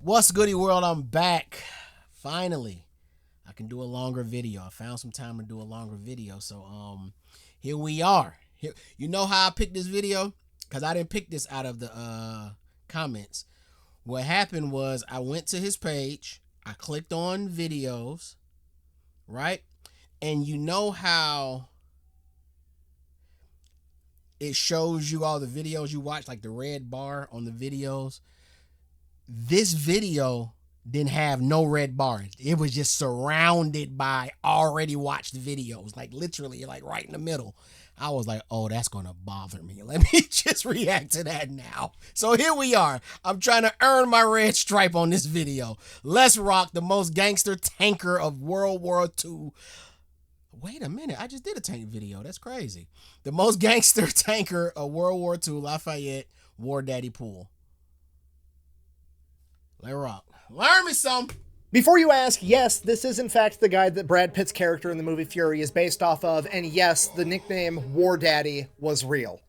What's goody world? I'm back. Finally, I can do a longer video. I found some time to do a longer video. So here we are. Here, you know how I picked this video? Because I didn't pick this out of the comments. What happened was I went to his page. I clicked on videos, right? And you know how it shows you all the videos you watch, like the red bar on the videos? This video didn't have no red bar. It was just surrounded by already watched videos, like literally like right in the middle. I was like, oh, that's gonna bother me. Let me just react to that now. So here we are. I'm trying to earn my red stripe on this video. Let's rock the most gangster tanker of World War II. Wait a minute, I just did a tank video. That's crazy. The most gangster tanker of World War II, Lafayette War Daddy pool. Let rock. Learn me some. Before you ask, yes, this is in fact the guy that Brad Pitt's character in the movie Fury is based off of, and yes, the nickname War Daddy was real.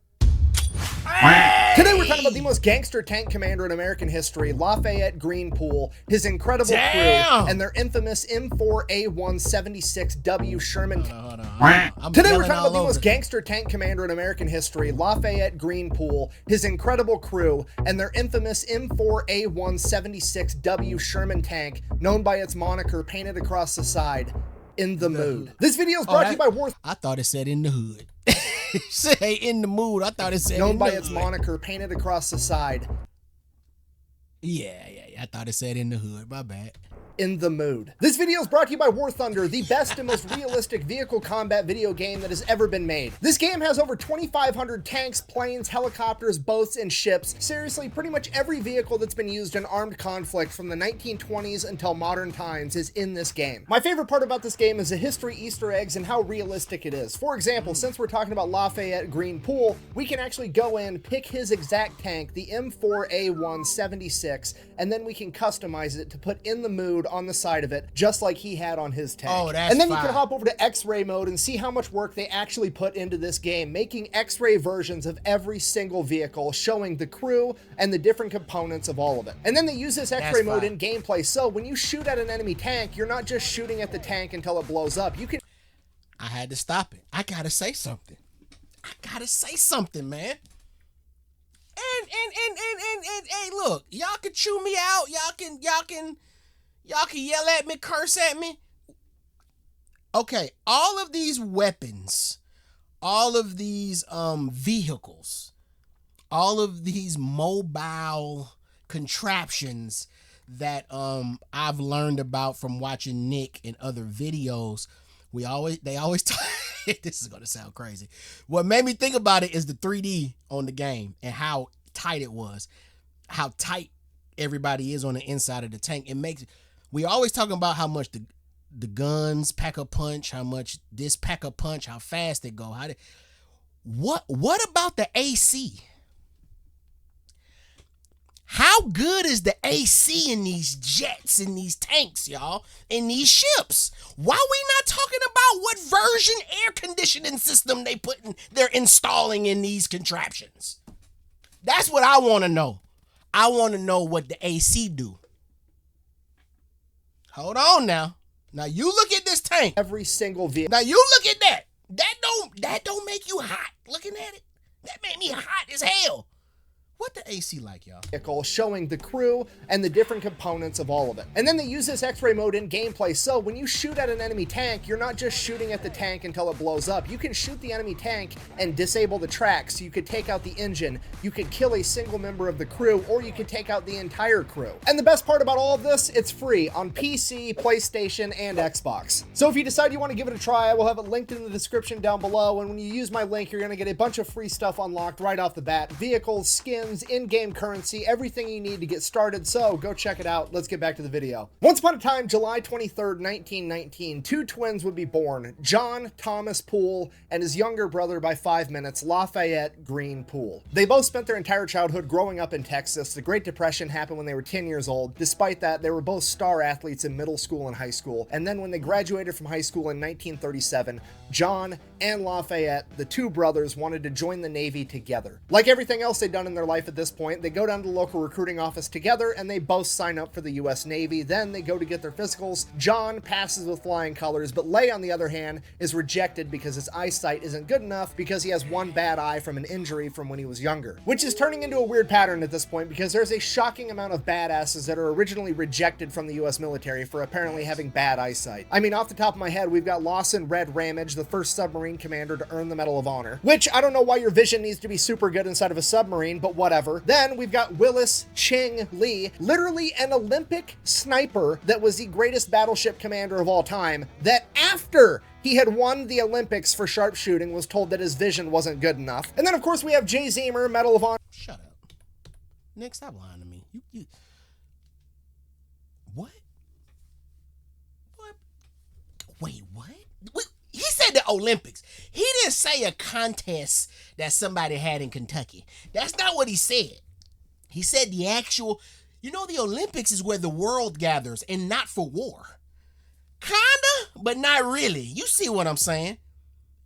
Today we're talking about the most gangster tank commander in American history, Lafayette Greenpool, his incredible crew, and their infamous M4A176W Sherman. Today we're talking about the most gangster tank commander in American history, Lafayette Greenpool, his incredible crew, and their infamous M4A176W Sherman tank, known by its moniker painted across the side, In the Mood. This video is brought to you by War. I thought it said In the Hood. Say In the Mood. I thought it said known by its moniker painted across the side. Yeah. I thought it said In the Hood. My bad. In the Mood. This video is brought to you by War Thunder, the best and most realistic vehicle combat video game that has ever been made. This game has over 2,500 tanks, planes, helicopters, boats, and ships. Seriously, pretty much every vehicle that's been used in armed conflict from the 1920s until modern times is in this game. My favorite part about this game is the history Easter eggs and how realistic it is. For example, since we're talking about Lafayette Greenpool, we can actually go in, pick his exact tank, the M4A176, and then we can customize it to put In the Mood on the side of it, just like he had on his tank. Oh, that's and then fine. You can hop over to X-ray mode and see how much work they actually put into this game, making X-ray versions of every single vehicle, showing the crew and the different components of all of it. And then they use this X-ray mode in gameplay, so when you shoot at an enemy tank, you're not just shooting at the tank until it blows up. You can... I had to stop it. I gotta say something. Man. And hey, look, y'all can chew me out. Y'all can yell at me, curse at me. Okay, all of these weapons, all of these vehicles, all of these mobile contraptions that I've learned about from watching Nick and other videos, they always talk. This is gonna sound crazy. What made me think about it is the 3D on the game and how tight it was, how tight everybody is on the inside of the tank. It makes, we always talking about how much the guns pack a punch, how much this pack a punch, how fast they go. What about the AC? How good is the AC in these jets, in these tanks, y'all, in these ships? Why we not talking about what version air conditioning system they're installing in these contraptions? That's what I want to know. I want to know what the AC do. Hold on now. Now you look at this tank. Every single vehicle. Now you look at that. That don't make you hot. Looking at it, that made me hot as hell. What the AC like, y'all? Showing the crew and the different components of all of it. And then they use this X-ray mode in gameplay, so when you shoot at an enemy tank, you're not just shooting at the tank until it blows up. You can shoot the enemy tank and disable the tracks. You could take out the engine, you could kill a single member of the crew, or you could take out the entire crew. And the best part about all of this, it's free on PC, PlayStation, and Xbox. So if you decide you want to give it a try, I will have it linked in the description down below, and when you use my link, you're going to get a bunch of free stuff unlocked right off the bat. Vehicles, skins, in-game currency, everything you need to get started, so go check it out. Let's get back to the video. Once upon a time, July 23rd, 1919, two twins would be born, John Thomas Poole and his younger brother by 5 minutes, Lafayette Greenpool. They both spent their entire childhood growing up in Texas. The Great Depression happened when they were 10 years old. Despite that, they were both star athletes in middle school and high school, and then when they graduated from high school in 1937, John and Lafayette, the two brothers, wanted to join the Navy together. Like everything else they'd done in their life life at this point. They go down to the local recruiting office together, and they both sign up for the U.S. Navy. Then they go to get their physicals. John passes with flying colors, but Leigh, on the other hand, is rejected because his eyesight isn't good enough because he has one bad eye from an injury from when he was younger, which is turning into a weird pattern at this point because there's a shocking amount of badasses that are originally rejected from the U.S. military for apparently having bad eyesight. I mean, off the top of my head, we've got Lawson Red Ramage, the first submarine commander to earn the Medal of Honor, which I don't know why your vision needs to be super good inside of a submarine, but whatever. Then we've got Willis Ching Lee, literally an Olympic sniper that was the greatest battleship commander of all time, that after he had won the Olympics for sharpshooting was told that his vision wasn't good enough. And then, of course, we have Jay Zemer, Medal of Honor. Shut up. Nick, stop lying to me. You... What? What? Wait, what? He said the Olympics. He didn't say a contest that somebody had in Kentucky. That's not what he said. He said the actual... You know, the Olympics is where the world gathers and not for war. Kinda, but not really. You see what I'm saying?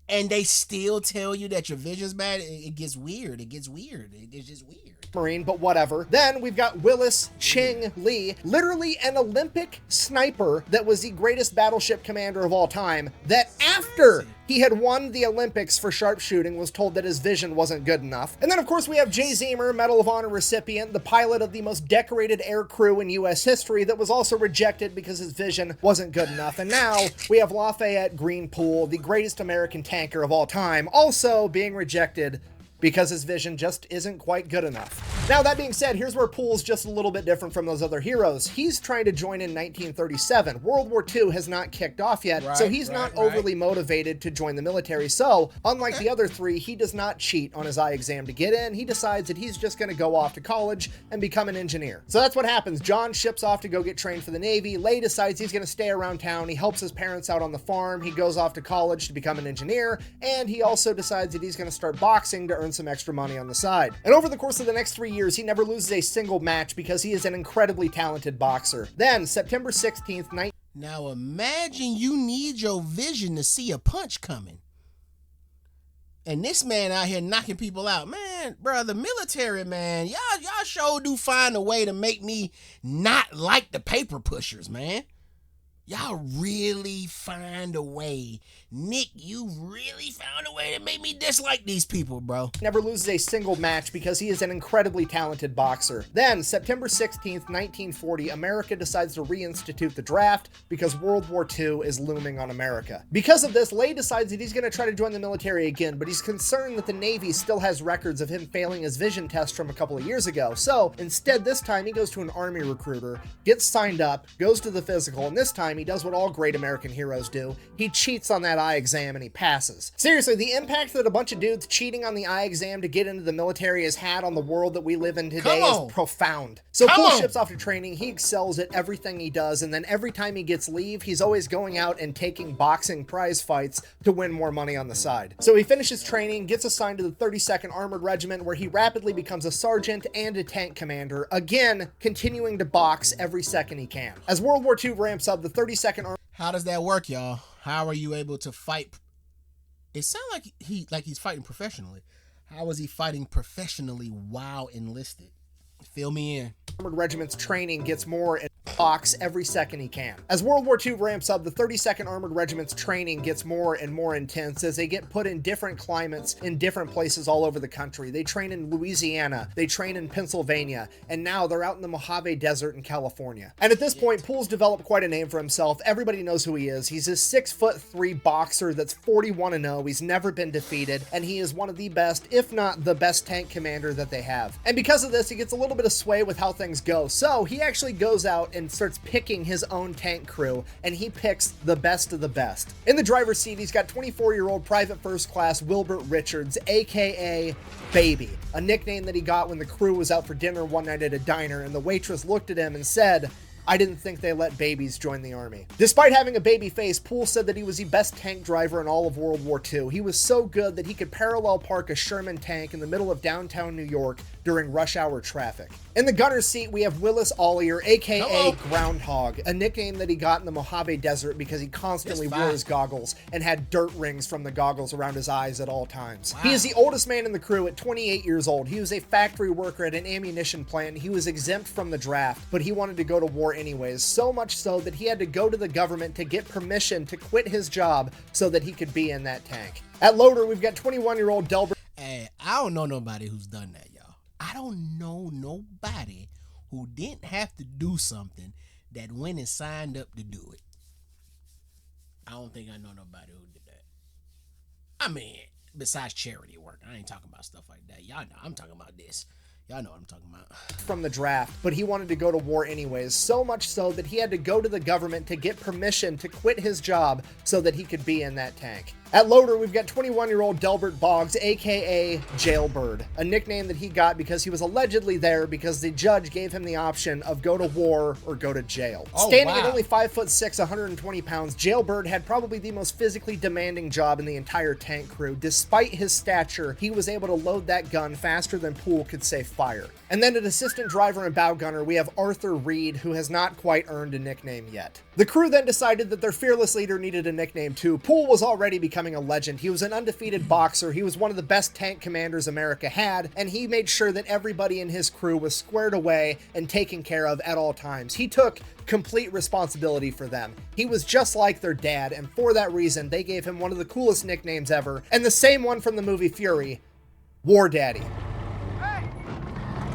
And they still tell you that your vision's bad. It gets weird. It gets weird. It's just weird. Marine, but whatever. Then we've got Willis Ching Lee, literally an Olympic sniper that was the greatest battleship commander of all time, that after he had won the Olympics for sharpshooting was told that his vision wasn't good enough. And then, of course, we have Jay Zemer, Medal of Honor recipient, the pilot of the most decorated air crew in U.S. history that was also rejected because his vision wasn't good enough. And now we have Lafayette Greenpool, the greatest American tanker of all time, also being rejected because his vision just isn't quite good enough. Now, that being said, here's where Pool's just a little bit different from those other heroes. He's trying to join in 1937. World War II has not kicked off yet, so he's not overly motivated to join the military. So, unlike the other three, he does not cheat on his eye exam to get in. He decides that he's just going to go off to college and become an engineer. So that's what happens. John ships off to go get trained for the Navy. Leigh decides he's going to stay around town. He helps his parents out on the farm. He goes off to college to become an engineer, and he also decides that he's going to start boxing to earn some extra money on the side. And over the course of the next 3 years, he never loses a single match because he is an incredibly talented boxer. Then, September 16th, Now imagine you need your vision to see a punch coming. And this man out here knocking people out. Man, bro, the military, man, y'all sure do find a way to make me not like the paper pushers, man. Y'all really find a way. Nick, you really found a way to make me dislike these people, bro. Never loses a single match because he is an incredibly talented boxer. Then, September 16th, 1940, America decides to reinstitute the draft because World War II is looming on America. Because of this, Leigh decides that he's going to try to join the military again, but he's concerned that the Navy still has records of him failing his vision test from a couple of years ago. So, instead, this time, he goes to an Army recruiter, gets signed up, goes to the physical, and this time, he does what all great American heroes do. He cheats on that eye exam and he passes. Seriously, the impact that a bunch of dudes cheating on the eye exam to get into the military has had on the world that we live in today is profound. So Pool ships off to training, he excels at everything he does, and then every time he gets leave, he's always going out and taking boxing prize fights to win more money on the side. So he finishes training, gets assigned to the 32nd Armored Regiment, where he rapidly becomes a sergeant and a tank commander, again, continuing to box every second he can. As World War II ramps up, the 32nd How does that work, y'all? How are you able to fight? It sounds like he's fighting professionally. How is he fighting professionally while enlisted? Fill me in. Armored Regiment's training gets more and box every second he can. As World War II ramps up, the 32nd Armored Regiment's training gets more and more intense as they get put in different climates in different places all over the country. They train in Louisiana, they train in Pennsylvania, and now they're out in the Mojave Desert in California. And at this point, Pool's developed quite a name for himself. Everybody knows who he is. He's a 6'3" boxer that's 41-0. He's never been defeated, and he is one of the best, if not the best tank commander that they have. And because of this, he gets a little bit of sway with how things go. So he actually goes out and starts picking his own tank crew, and he picks the best of the best. In the driver's seat, he's got 24-year-old Private First Class Wilbert Richards, aka Baby, a nickname that he got when the crew was out for dinner one night at a diner, and the waitress looked at him and said, "I didn't think they let babies join the army." Despite having a baby face, Pool said that he was the best tank driver in all of World War II. He was so good that he could parallel park a Sherman tank in the middle of downtown New York during rush hour traffic. In the gunner's seat, we have Willis Ollier, aka Hello. Groundhog, a nickname that he got in the Mojave Desert because he constantly wore his goggles and had dirt rings from the goggles around his eyes at all times. Wow. He is the oldest man in the crew at 28 years old. He was a factory worker at an ammunition plant. He was exempt from the draft, but he wanted to go to war anyways, so much so that he had to go to the government to get permission to quit his job so that he could be in that tank. At loader, we've got 21-year-old Delbert. Hey, I don't know nobody who's done that, y'all. I don't know nobody who didn't have to do something that went and signed up to do it. I don't think I know nobody who did that. I mean, besides charity work, I ain't talking about stuff like that. Y'all know I'm talking about this. Y'all know what I'm talking about. From the draft, but he wanted to go to war anyways, so much so that he had to go to the government to get permission to quit his job so that he could be in that tank. At loader, we've got 21-year-old Delbert Boggs, aka Jailbird, a nickname that he got because he was allegedly there because the judge gave him the option of go to war or go to jail. Standing at only 5'6", 120 pounds, Jailbird had probably the most physically demanding job in the entire tank crew. Despite his stature, he was able to load that gun faster than Poole could say fire. And then at assistant driver and bow gunner, we have Arthur Reed, who has not quite earned a nickname yet. The crew then decided that their fearless leader needed a nickname too. Poole was already becoming a legend. He was an undefeated boxer. He was one of the best tank commanders America had, and he made sure that everybody in his crew was squared away and taken care of at all times. He took complete responsibility for them. He was just like their dad, and for that reason, they gave him one of the coolest nicknames ever, and the same one from the movie Fury, War Daddy. Hey!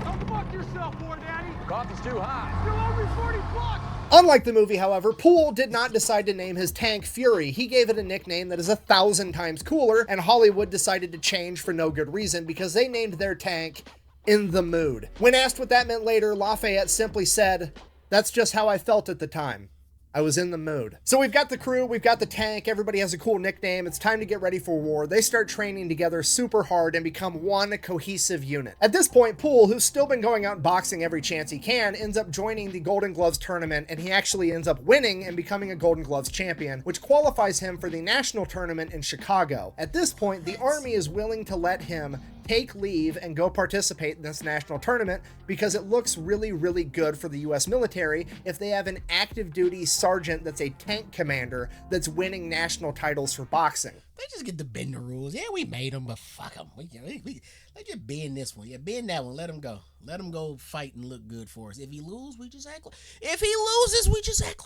Don't fuck yourself, War Daddy! Cost is too high. Still owe me 40 bucks! Unlike the movie, however, Poole did not decide to name his tank Fury. He gave it a nickname that is 1,000 times cooler, and Hollywood decided to change for no good reason because they named their tank In the Mood. When asked what that meant later, Lafayette simply said, "That's just how I felt at the time. I was in the mood." So we've got the crew, we've got the tank, everybody has a cool nickname, it's time to get ready for war. They start training together super hard and become one cohesive unit. At this point, Poole, who's still been going out boxing every chance he can, ends up joining the Golden Gloves tournament, and he actually ends up winning and becoming a Golden Gloves champion, which qualifies him for the national tournament in Chicago. At this point, the Army is willing to let him take leave and go participate in this national tournament because it looks really, really good for the U.S. military if they have an active duty sergeant that's a tank commander that's winning national titles for boxing. They just get to bend the rules. Yeah, we made them, but fuck them. Let's just bend this one. Yeah, bend that one. Let him go. Let him go fight and look good for us. If he loses, we just act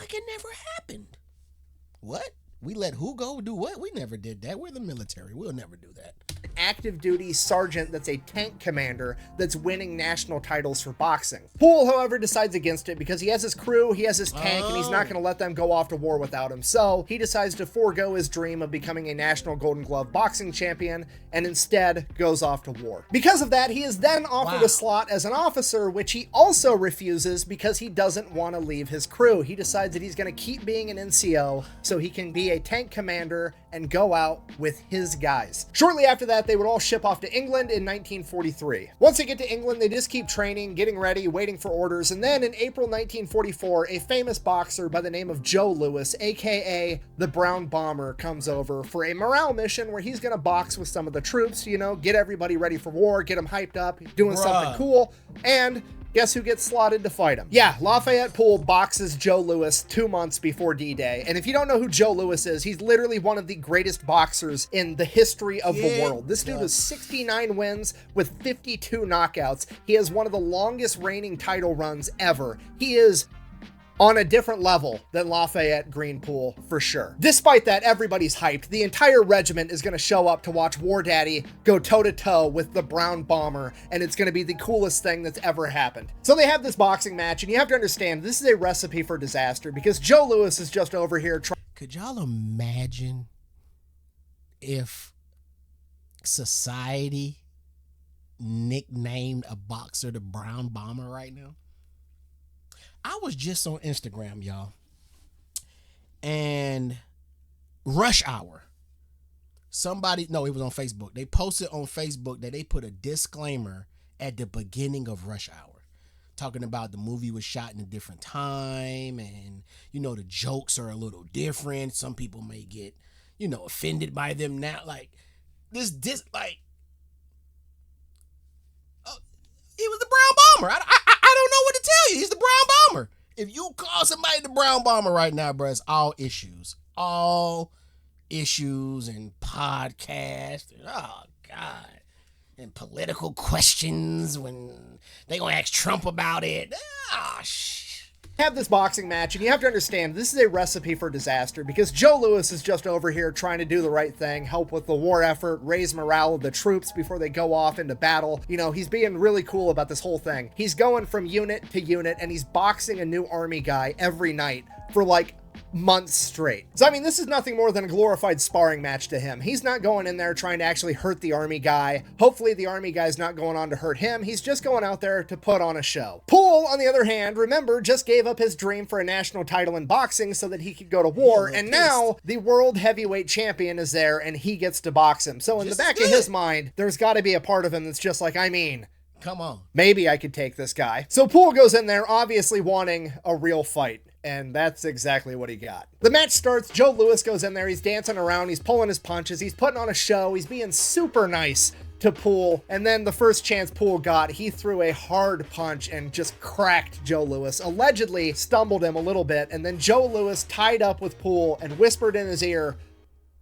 like it never happened. What? We let who go do what? We never did that. We're the military. We'll never do that. Active duty sergeant that's a tank commander that's winning national titles for boxing. Poole, however, decides against it because he has his crew, he has his tank, and he's not going to let them go off to war without him. So he decides to forego his dream of becoming a national Golden Glove boxing champion and instead goes off to war. Because of that, he is then offered a slot as an officer, which he also refuses because he doesn't want to leave his crew. He decides that he's going to keep being an NCO so he can be a tank commander and go out with his guys. Shortly after that, they would all ship off to England in 1943. Once they get to England, they just keep training, getting ready, waiting for orders, and then in April 1944, a famous boxer by the name of Joe Louis, aka the Brown Bomber, comes over for a morale mission where he's gonna box with some of the troops, you know, get everybody ready for war, get them hyped up, doing something cool, and guess who gets slotted to fight him? Yeah, Lafayette Poole boxes Joe Louis 2 months before D-Day. And if you don't know who Joe Louis is, he's literally one of the greatest boxers in the history of the world. This dude has 69 wins with 52 knockouts. He has one of the longest reigning title runs ever. He is on a different level than Lafayette Green Poole, for sure. Despite that, everybody's hyped. The entire regiment is going to show up to watch War Daddy go toe-to-toe with the Brown Bomber, and it's going to be the coolest thing that's ever happened. So they have this boxing match, and you have to understand, this is a recipe for disaster, because Joe Louis is just over here trying. Could y'all imagine if society nicknamed a boxer the Brown Bomber right now? I was just on Instagram, y'all, and Rush Hour. It was on Facebook. They posted on Facebook that they put a disclaimer at the beginning of Rush Hour, talking about the movie was shot in a different time, and, you know, the jokes are a little different. Some people may get, you know, offended by them now. Like, He was the brown bomber. I don't know what to tell you. He's the brown bomber. If you call somebody the brown bomber right now, bro, it's all issues. All issues and podcasts. Oh, God. And political questions when they gonna ask Trump about it. Ah, Have this boxing match, and you have to understand this is a recipe for disaster because Joe Louis is just over here trying to do the right thing, help with the war effort, raise morale of the troops before they go off into battle. You know, he's being really cool about this whole thing. He's going from unit to unit, and he's boxing a new army guy every night for like months straight. So I mean, this is nothing more than a glorified sparring match to him. He's not going in there trying to actually hurt the army guy. Hopefully the army guy's not going on to hurt him. He's just going out there to put on a show. Poole, on the other hand, remember, just gave up his dream for a national title in boxing so that he could go to war, and now the world heavyweight champion is there and he gets to box him. So in the back of his mind, there's got to be a part of him that's just like, I mean, come on. maybe I could take this guy. So Poole goes in there obviously wanting a real fight. And that's exactly what he got. The match starts, Joe Louis goes in there, he's dancing around, he's pulling his punches, he's putting on a show, he's being super nice to Poole, and then the first chance Poole got, he threw a hard punch and just cracked Joe Louis, allegedly stumbled him a little bit, and then Joe Louis tied up with Poole and whispered in his ear,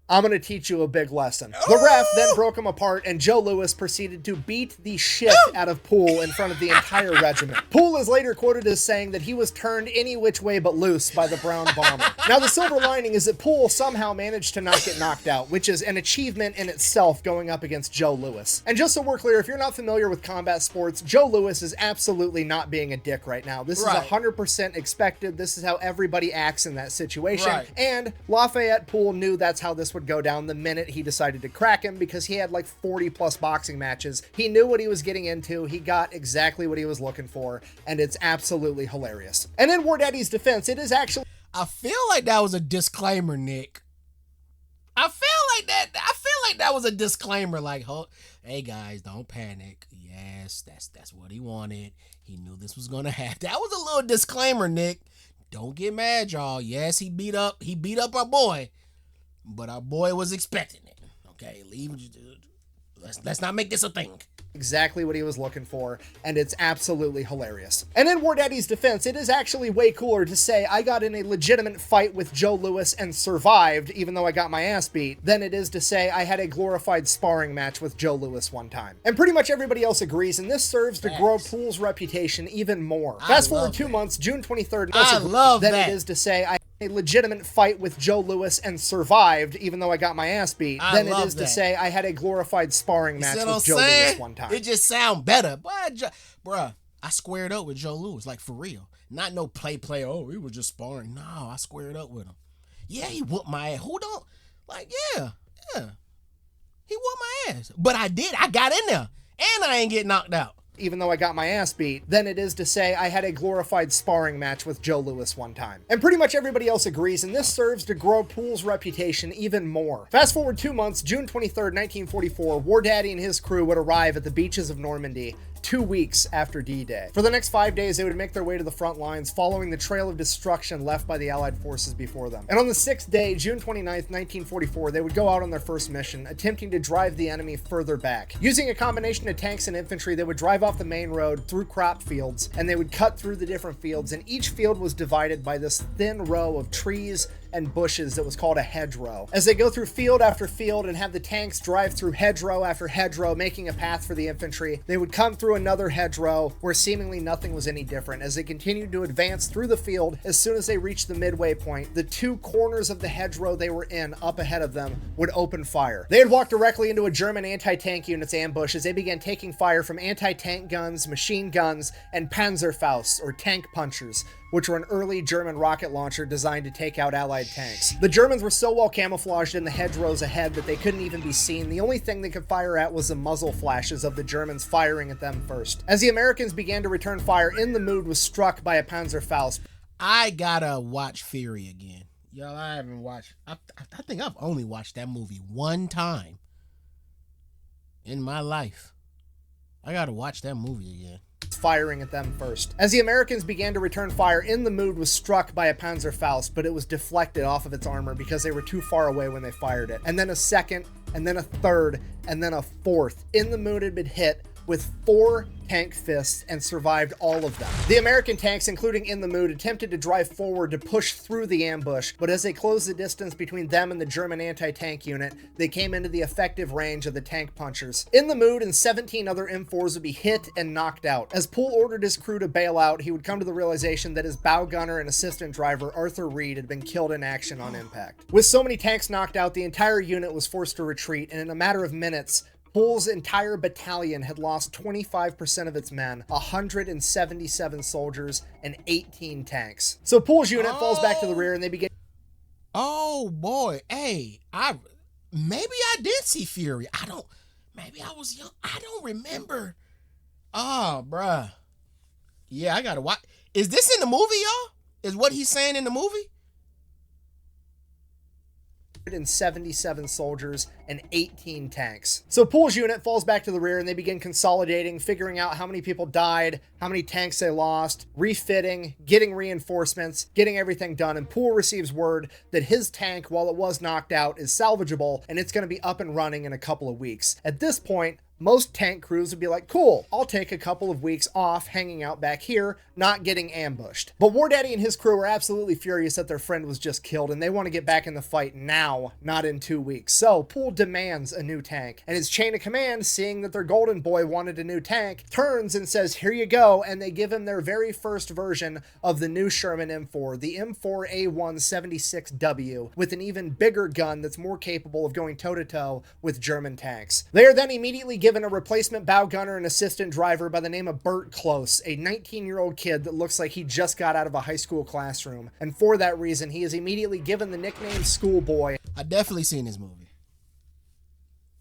I'm going to teach you a big lesson. The ref then broke him apart, and Joe Louis proceeded to beat the shit out of Poole in front of the entire regiment. Poole is later quoted as saying that he was turned any which way but loose by the brown bomber. Now, the silver lining is that Poole somehow managed to not get knocked out, which is an achievement in itself going up against Joe Louis. And just so we're clear, if you're not familiar with combat sports, Joe Louis is absolutely not being a dick right now. This is 100% expected. This is how everybody acts in that situation. Right. And Lafayette Poole knew that's how this would go down the minute he decided to crack him because he had like 40 plus boxing matches. He knew what he was getting into. He got exactly what he was looking for, and it's absolutely hilarious. And in War Daddy's defense, it is actually... I feel like that was a disclaimer, Nick. I feel like that was a disclaimer, like, hey guys, don't panic. Yes, that's what he wanted. He knew this was gonna happen. That was a little disclaimer, Nick. Don't get mad, y'all. Yes, he beat up our boy. But our boy was expecting it. Okay, let's not make this a thing. Exactly what he was looking for, and it's absolutely hilarious. And in War Daddy's defense, it is actually way cooler to say I got in a legitimate fight with Joe Louis and survived, even though I got my ass beat, than it is to say I had a glorified sparring match with Joe Louis one time. And pretty much everybody else agrees, and this serves to grow Poole's reputation even more. Fast forward 2 months, June 23rd, it is to say I a legitimate fight with Joe Louis and survived, even though I got my ass beat, than it is to say I had a glorified sparring match with Joe Louis one time. It just sound better. Bruh, I squared up with Joe Louis, like for real. Not no play, oh, we were just sparring. No, I squared up with him. Yeah, he whooped my ass. Who don't? Like, yeah. He whooped my ass. But I got in there. And I ain't get knocked out. Even though I got my ass beat, than it is to say I had a glorified sparring match with Joe Louis one time. And pretty much everybody else agrees, and this serves to grow Poole's reputation even more. Fast forward 2 months, June 23rd, 1944, War Daddy and his crew would arrive at the beaches of Normandy 2 weeks after D-Day. For the next 5 days, they would make their way to the front lines, following the trail of destruction left by the Allied forces before them. And on the 6th day, June 29th, 1944, they would go out on their first mission, attempting to drive the enemy further back. Using a combination of tanks and infantry, they would drive off the main road through crop fields, and they would cut through the different fields, and each field was divided by this thin row of trees and bushes that was called a hedgerow. As they go through field after field and have the tanks drive through hedgerow after hedgerow, making a path for the infantry, they would come through another hedgerow where seemingly nothing was any different. As they continued to advance through the field, as soon as they reached the midway point, the 2 corners of the hedgerow they were in up ahead of them would open fire. They had walked directly into a German anti-tank unit's ambush as they began taking fire from anti-tank guns, machine guns, and Panzerfausts, or tank punchers, which were an early German rocket launcher designed to take out Allied tanks. The Germans were so well camouflaged in the hedgerows ahead that they couldn't even be seen. The only thing they could fire at was the muzzle flashes of the Germans firing at them first. As the Americans began to return fire, In the Mood was struck by a Panzerfaust. I gotta watch Fury again. Yo, I haven't watched... I think I've only watched that movie one time in my life. I gotta watch that movie again. Firing at them first. As the Americans began to return fire, In the Mood was struck by a Panzerfaust, but it was deflected off of its armor because they were too far away when they fired it. And then a second, and then a third, and then a fourth. In the Mood had been hit with 4 tank fists and survived all of them. The American tanks, including In the Mood, attempted to drive forward to push through the ambush, but as they closed the distance between them and the German anti-tank unit, they came into the effective range of the tank punchers. In the Mood and 17 other M4s would be hit and knocked out. As Poole ordered his crew to bail out, he would come to the realization that his bow gunner and assistant driver, Arthur Reed, had been killed in action on impact. With so many tanks knocked out, the entire unit was forced to retreat, and in a matter of minutes, Poole's entire battalion had lost 25% of its men, 177 soldiers, and 18 tanks. So Poole's unit falls back to the rear and they begin... Oh boy, hey, maybe I did see Fury. Maybe I was young. I don't remember. Oh, bruh. Yeah, I gotta watch. Is this in the movie, y'all? Is what he's saying in the movie? 177 soldiers and 18 tanks. So Poole's unit falls back to the rear and they begin consolidating, figuring out how many people died, how many tanks they lost, refitting, getting reinforcements, getting everything done. And Poole receives word that his tank, while it was knocked out, is salvageable and it's going to be up and running in a couple of weeks. At this point, most tank crews would be like, cool, I'll take a couple of weeks off hanging out back here, not getting ambushed. But War Daddy and his crew are absolutely furious that their friend was just killed, and they want to get back in the fight now, not in 2 weeks. So Poole demands a new tank, and his chain of command, seeing that their golden boy wanted a new tank, turns and says, here you go, and they give him their very first version of the new Sherman M4, the M4A176W, with an even bigger gun that's more capable of going toe-to-toe with German tanks. They are then immediately given a replacement bow gunner and assistant driver by the name of Bert Close, a 19-year-old kid that looks like he just got out of a high school classroom. And for that reason, he is immediately given the nickname Schoolboy. I definitely seen this movie.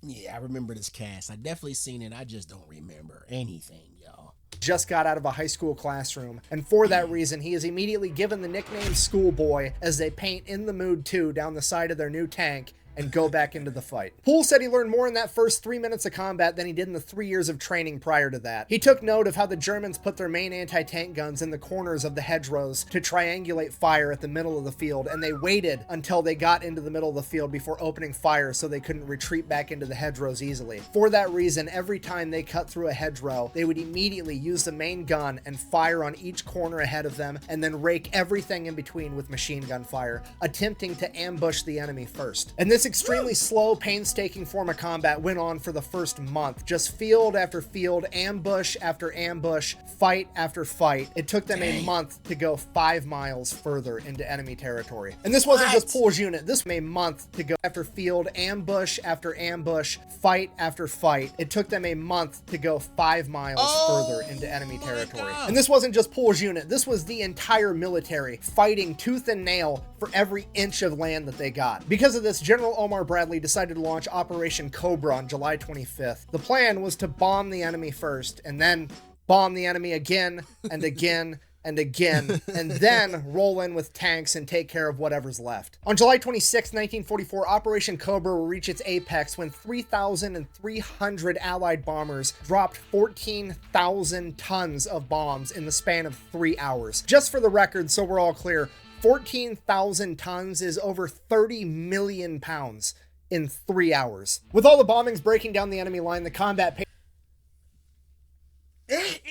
Yeah, I remember this cast. I definitely seen it. I just don't remember anything, y'all. Just got out of a high school classroom. And for that reason, he is immediately given the nickname Schoolboy as they paint In the Mood 2 down the side of their new tank and go back into the fight. Poole said he learned more in that first 3 minutes of combat than he did in the 3 years of training prior to that. He took note of how the Germans put their main anti-tank guns in the corners of the hedgerows to triangulate fire at the middle of the field, and they waited until they got into the middle of the field before opening fire so they couldn't retreat back into the hedgerows easily. For that reason, every time they cut through a hedgerow, they would immediately use the main gun and fire on each corner ahead of them, and then rake everything in between with machine gun fire, attempting to ambush the enemy first. And this extremely slow, painstaking form of combat went on for the first month. Just field after field, ambush after ambush, fight after fight. It took them a month to go 5 miles further into enemy territory. And this wasn't just Poole's unit. This was a month to go after field, ambush after ambush, fight after fight. It took them a month to go 5 miles further into enemy territory. And this wasn't just Poole's unit. This was the entire military fighting tooth and nail for every inch of land that they got. Because of this, General Omar Bradley decided to launch Operation Cobra on July 25th. The plan was to bomb the enemy first, and then bomb the enemy again and again and again, and then roll in with tanks and take care of whatever's left. On July 26, 1944, Operation Cobra will reach its apex when 3,300 Allied bombers dropped 14,000 tons of bombs in the span of 3 hours. Just for the record, so we're all clear, 14,000 tons is over 30 million pounds in 3 hours. With all the bombings breaking down the enemy line, the combat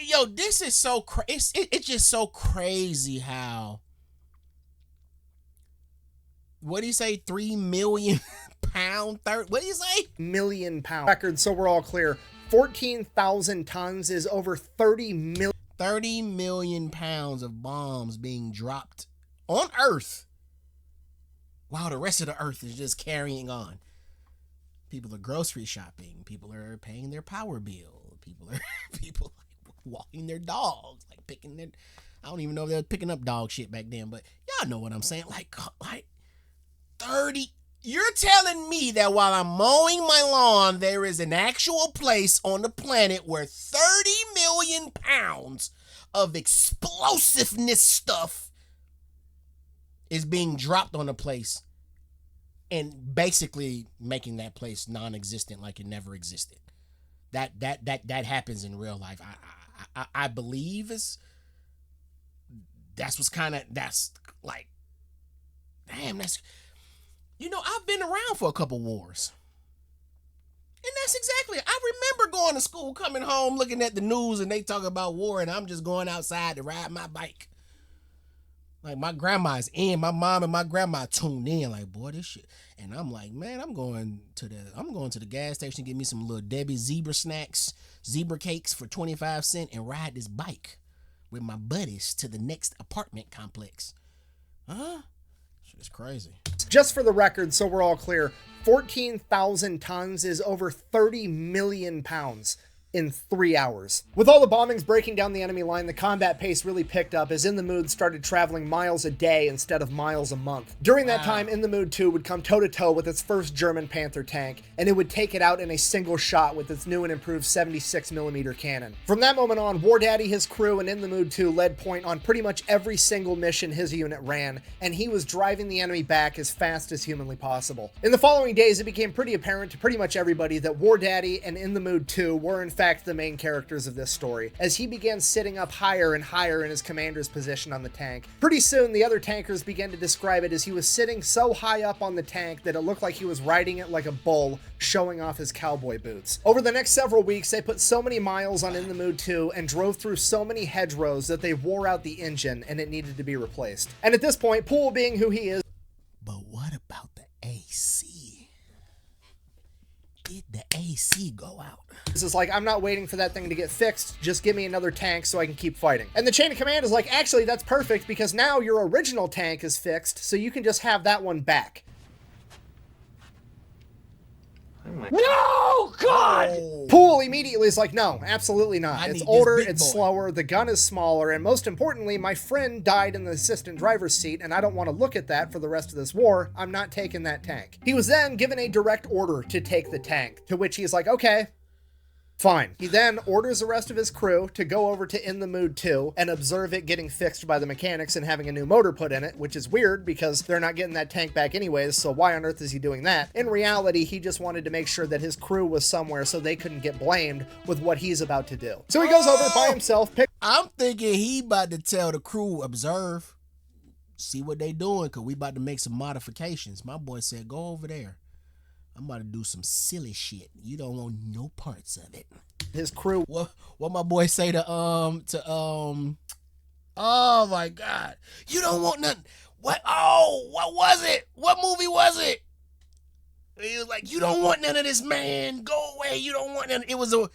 Yo, this is so crazy. It's just so crazy how. What do you say? 3 million pound? What do you say? Million pound record. So we're all clear. 14,000 tons is over 30 million pounds of bombs being dropped on Earth, while the rest of the Earth is just carrying on. People are grocery shopping. People are paying their power bill. People walking their dogs, like picking their. I don't even know if they were picking up dog shit back then, but y'all know what I'm saying. Like 30. You're telling me that while I'm mowing my lawn, there is an actual place on the planet where 30 million pounds of explosiveness stuff is being dropped on a place and basically making that place non-existent, like it never existed. That happens in real life. I believe that's like, damn, that's, I've been around for a couple wars. And that's exactly it. I remember going to school, coming home, looking at the news, and they talk about war, and I'm just going outside to ride my bike. Like, my grandma's in, my mom and my grandma tuned in, like, boy, this shit. And I'm like, man, I'm going to the gas station, get me some little Debbie zebra snacks, zebra cakes for 25 cents, and ride this bike with my buddies to the next apartment complex. Huh? Shit's crazy. Just for the record, so we're all clear, 14,000 tons is over 30 million pounds in 3 hours. With all the bombings breaking down the enemy line, the combat pace really picked up as In the Mood started traveling miles a day instead of miles a month. During that time, In the Mood 2 would come toe-to-toe with its first German Panther tank, and it would take it out in a single shot with its new and improved 76mm cannon. From that moment on, War Daddy, his crew, and In the Mood 2 led point on pretty much every single mission his unit ran, and he was driving the enemy back as fast as humanly possible. In the following days, it became pretty apparent to pretty much everybody that War Daddy and In the Mood 2 were in fact the main characters of this story, as he began sitting up higher and higher in his commander's position on the tank. Pretty soon, the other tankers began to describe it as he was sitting so high up on the tank that it looked like he was riding it like a bull, showing off his cowboy boots. Over the next several weeks, they put so many miles on In the Mood 2 and drove through so many hedgerows that they wore out the engine and it needed to be replaced. And at this point, Poole, being who he is, but what about the AC? Did the AC go out? This is like, I'm not waiting for that thing to get fixed, just give me another tank so I can keep fighting. And the chain of command is like, actually, that's perfect because now your original tank is fixed, so you can just have that one back. No, God! Oh. Poole immediately is like, no, absolutely not. I It's need older, this big it's boy. slower, the gun is smaller, and most importantly, my friend died in the assistant driver's seat, and I don't want to look at that for the rest of this war. I'm not taking that tank. He was then given a direct order to take the tank, to which he's like, okay, fine. He then orders the rest of his crew to go over to In the Mood 2 and observe it getting fixed by the mechanics and having a new motor put in it, which is weird because they're not getting that tank back anyways, so why on earth is he doing that? In reality, he just wanted to make sure that his crew was somewhere so they couldn't get blamed with what he's about to do. So he goes over by himself, I'm thinking he about to tell the crew, observe, see what they doing, because we about to make some modifications. My boy said, go over there. I'm about to do some silly shit. You don't want no parts of it. his crew. What my boy say to oh my God, you don't want nothing. What was it? What movie was it? He was like, you don't want none of this, man. Go away. You don't want none. It was a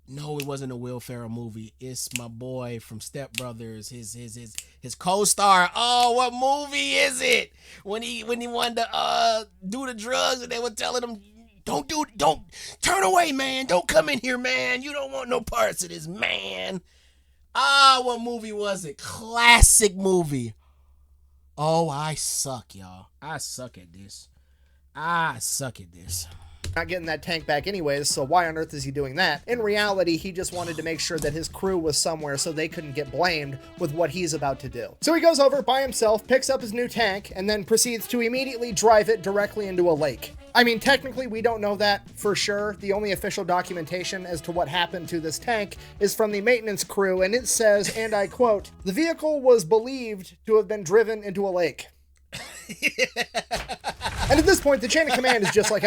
no, it wasn't a Will Ferrell movie. It's my boy from Step Brothers, his co-star. Oh, what movie is it? When he wanted to do the drugs and they were telling him, don't turn away, man. Don't come in here, man. You don't want no parts of this, man. What movie was it? Classic movie. Oh, I suck, y'all. I suck at this. Not getting that tank back anyways, so why on earth is he doing that? In reality, he just wanted to make sure that his crew was somewhere so they couldn't get blamed with what he's about to do. So he goes over by himself, picks up his new tank, and then proceeds to immediately drive it directly into a lake. I mean, technically, we don't know that for sure. The only official documentation as to what happened to this tank is from the maintenance crew, and it says, and I quote, "The vehicle was believed to have been driven into a lake." And at this point, the chain of command is just like,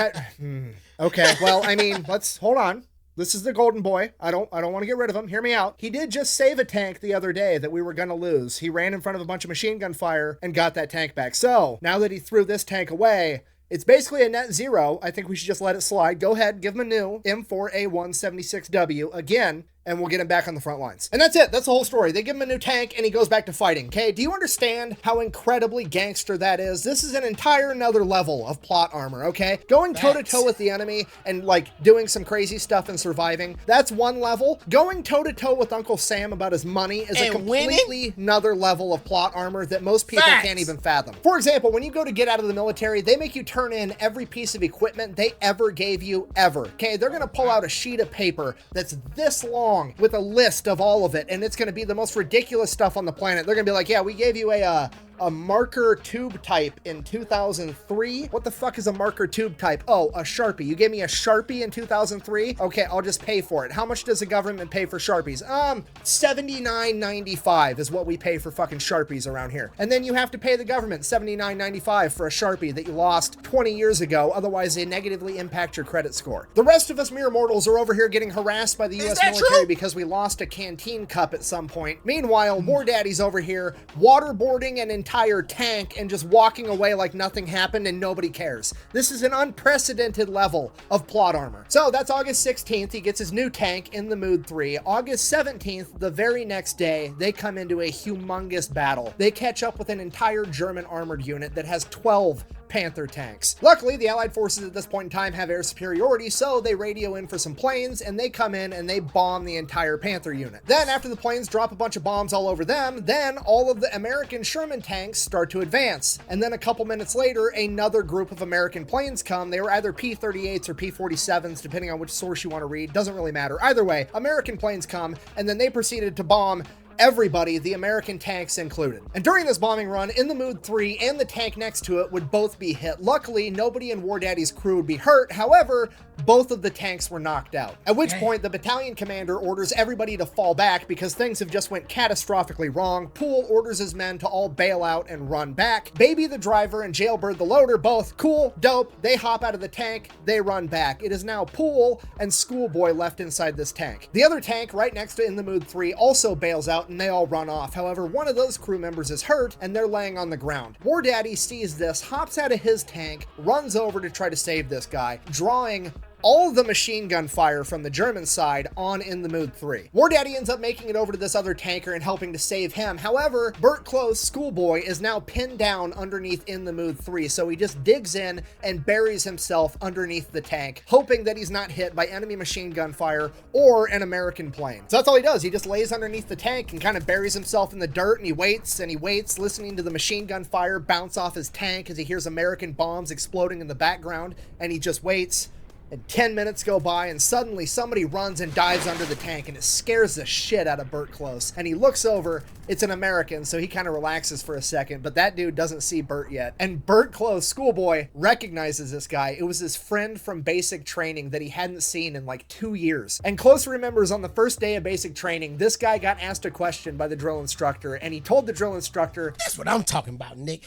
okay, well, I mean, let's hold on. This is the golden boy. I don't want to get rid of him. Hear me out. He did just save a tank the other day that we were going to lose. He ran in front of a bunch of machine gun fire and got that tank back. So now that he threw this tank away, it's basically a net zero. I think we should just let it slide. Go ahead, give him a new M4A176W again, and we'll get him back on the front lines. And that's it. That's the whole story. They give him a new tank, and he goes back to fighting, okay? Do you understand how incredibly gangster that is? This is an entire another level of plot armor, okay? Going toe-to-toe with the enemy and, like, doing some crazy stuff and surviving, that's one level. Going toe-to-toe with Uncle Sam about his money is a completely another level of plot armor that most people can't even fathom. For example, when you go to get out of the military, they make you turn in every piece of equipment they ever gave you, ever, okay? They're gonna pull out a sheet of paper that's this long with a list of all of it, and it's going to be the most ridiculous stuff on the planet. They're going to be like, yeah, we gave you a a marker tube type in 2003. What the fuck is a marker tube type? Oh, a Sharpie. You gave me a Sharpie in 2003? Okay, I'll just pay for it. How much does the government pay for Sharpies? $79.95 is what we pay for fucking Sharpies around here. And then you have to pay the government $79.95 for a Sharpie that you lost 20 years ago, otherwise they negatively impact your credit score. The rest of us mere mortals are over here getting harassed by the US military because we lost a canteen cup at some point. Meanwhile, War Daddy's over here waterboarding an entire tank and just walking away like nothing happened and nobody cares. This is an unprecedented level of plot armor. So that's August 16th. He gets his new tank in the Mood 3. August 17th, the very next day, they come into a humongous battle. They catch up with an entire German armored unit that has 12 Panther tanks. Luckily, the Allied forces at this point in time have air superiority, so they radio in for some planes, and they come in and they bomb the entire Panther unit. Then, after the planes drop a bunch of bombs all over them, then all of the American Sherman tanks start to advance. And then a couple minutes later, another group of American planes come. They were either P-38s or P-47s, depending on which source you want to read. Doesn't really matter. Either way, American planes come, and then they proceeded to bomb everybody, the American tanks included. And during this bombing run, in the Mood 3 and the tank next to it would both be hit. Luckily, nobody in War Daddy's crew would be hurt. However, both of the tanks were knocked out. At which point, the battalion commander orders everybody to fall back because things have just went catastrophically wrong. Poole orders his men to all bail out and run back. Baby the driver and Jailbird the loader, both cool, dope. They hop out of the tank, they run back. It is now Poole and Schoolboy left inside this tank. The other tank right next to in the Mood 3 also bails out and they all run off. However, one of those crew members is hurt and they're laying on the ground. War Daddy sees this, hops out of his tank, runs over to try to save this guy, drawing all the machine gun fire from the German side on in the Mood 3. War Daddy ends up making it over to this other tanker and helping to save him. However, Burt Close, Schoolboy, is now pinned down underneath in the Mood 3, so he just digs in and buries himself underneath the tank, hoping that he's not hit by enemy machine gun fire or an American plane. So that's all he does. He just lays underneath the tank and kind of buries himself in the dirt, and he waits, listening to the machine gun fire bounce off his tank as he hears American bombs exploding in the background, and he just waits. And 10 minutes go by, and suddenly somebody runs and dives under the tank, and it scares the shit out of Burt Close. And he looks over, it's an American, so he kind of relaxes for a second, but that dude doesn't see Burt yet. And Burt Close, Schoolboy, recognizes this guy. It was his friend from basic training that he hadn't seen in like 2 years. And Close remembers on the first day of basic training, this guy got asked a question by the drill instructor, and he told the drill instructor, "That's what I'm talking about, Nick.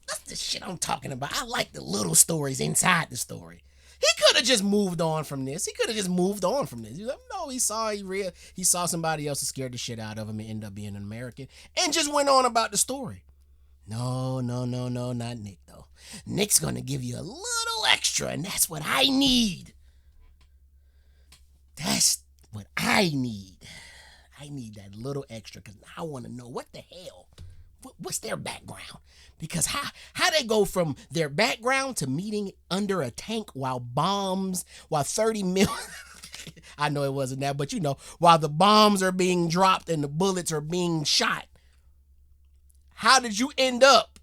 That's the shit I'm talking about. I like the little stories inside the story." He could have just moved on from this. He's like, no, he saw somebody else that scared the shit out of him and ended up being an American and just went on about the story. No, not Nick, though. Nick's going to give you a little extra, and that's what I need. That's what I need. I need that little extra because I want to know what the hell. What's their background? Because how they go from their background to meeting under a tank while 30 mil... I know it wasn't that, but while the bombs are being dropped and the bullets are being shot. How did you end up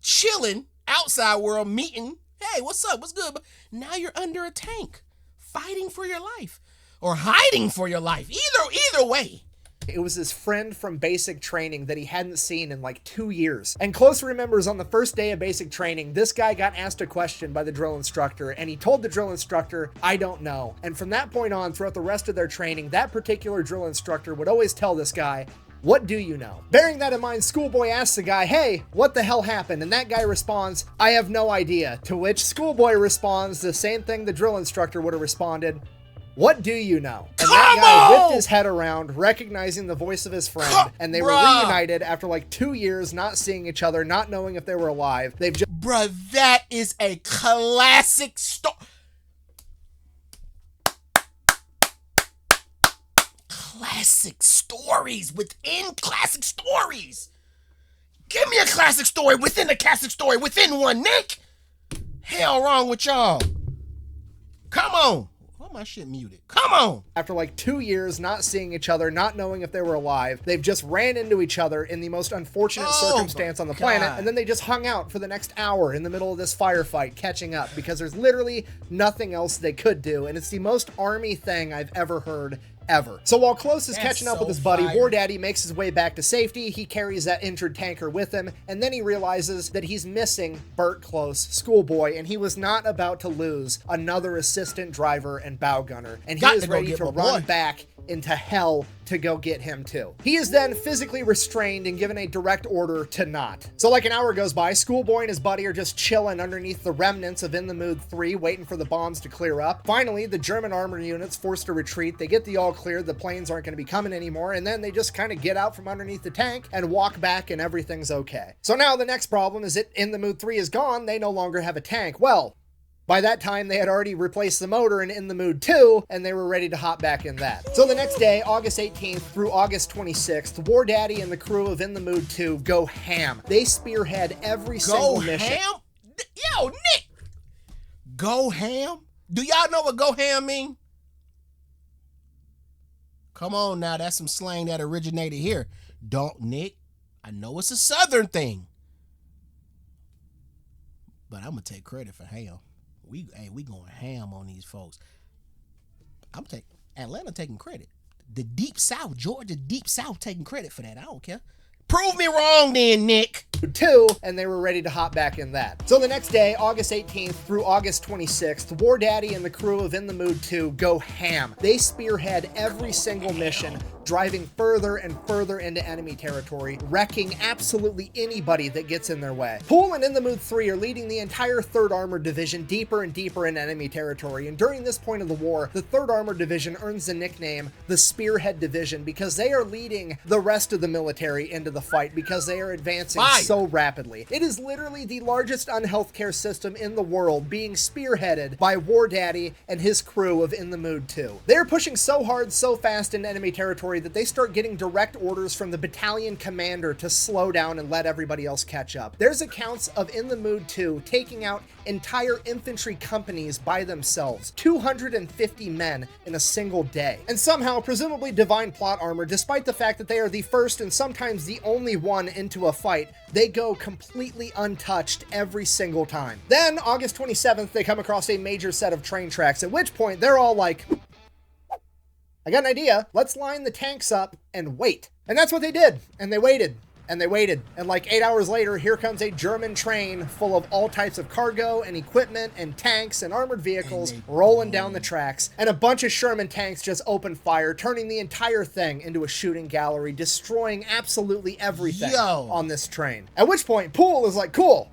chilling outside world meeting? Hey, what's up? What's good? But now you're under a tank fighting for your life or hiding for your life. Either way. It was his friend from basic training that he hadn't seen in like 2 years. And Close remembers on the first day of basic training, this guy got asked a question by the drill instructor, and he told the drill instructor, "I don't know." And from that point on, throughout the rest of their training, that particular drill instructor would always tell this guy, "What do you know?" Bearing that in mind, Schoolboy asks the guy, "Hey, what the hell happened?" And that guy responds, "I have no idea." To which Schoolboy responds the same thing the drill instructor would have responded, "What do you know?" And that guy whipped his head around, recognizing the voice of his friend, and they were reunited after like 2 years not seeing each other, not knowing if they were alive. They've just... Bruh, that is a classic story. Classic stories within classic stories. Give me a classic story within a classic story within one, Nick. Hell wrong with y'all. Come on. My shit muted. Come on. After like 2 years not seeing each other, not knowing if they were alive, they've just ran into each other in the most unfortunate circumstance on the planet, and then they just hung out for the next hour in the middle of this firefight, catching up, because there's literally nothing else they could do, and it's the most army thing I've ever heard ever. So while Close is catching up so with his buddy, fire. War Daddy makes his way back to safety. He carries that injured tanker with him, and then he realizes that he's missing Bert Close, schoolboy, and he was not about to lose another assistant driver and bow gunner, and he Got is to go ready get to my run boy. back into hell to go get him too. He is then physically restrained and given a direct order to not. So like an hour goes by, Schoolboy and his buddy are just chilling underneath the remnants of In the Mood 3, waiting for the bombs to clear up. Finally, the German armor unit's forced to retreat. They get the all cleared, the planes aren't going to be coming anymore, and then they just kind of get out from underneath the tank and walk back and everything's okay. So now the next problem is that In the Mood 3 is gone, they no longer have a tank. Well, by that time, they had already replaced the motor in the Mood 2, and they were ready to hop back in that. So the next day, August 18th through August 26th, War Daddy and the crew of In the Mood 2 go ham. They spearhead every single mission. Go ham? Yo, Nick! Go ham? Do y'all know what go ham mean? Come on now, that's some slang that originated here. Don't, Nick? I know it's a southern thing. But I'm going to take credit for ham. We going ham on these folks. Atlanta taking credit. The Deep South, Georgia Deep South taking credit for that. I don't care. Prove me wrong then, Nick. 2, and they were ready to hop back in that. So the next day, August 18th through August 26th, War Daddy and the crew of In the Mood 2 go ham. They spearhead every single mission, driving further and further into enemy territory, wrecking absolutely anybody that gets in their way. Poole and In the Mood 3 are leading the entire 3rd Armored Division deeper and deeper into enemy territory, and during this point of the war, the 3rd Armored Division earns the nickname the Spearhead Division because they are leading the rest of the military into the fight because they are advancing so rapidly. It is literally the largest unhealthcare system in the world being spearheaded by War Daddy and his crew of In the Mood 2. They're pushing so hard, so fast into enemy territory that they start getting direct orders from the battalion commander to slow down and let everybody else catch up. There's accounts of In the Mood 2 taking out entire infantry companies by themselves, 250 men in a single day. And somehow, presumably divine plot armor, despite the fact that they are the first and sometimes the only one into a fight, they go completely untouched every single time. Then, August 27th, they come across a major set of train tracks, at which point they're all like, I got an idea, let's line the tanks up and wait. And that's what they did, and they waited. And they waited, and like 8 hours later, here comes a German train full of all types of cargo and equipment and tanks and armored vehicles rolling down the tracks, and a bunch of Sherman tanks just open fire, turning the entire thing into a shooting gallery, destroying absolutely everything on this train. At which point, Poole is like, cool.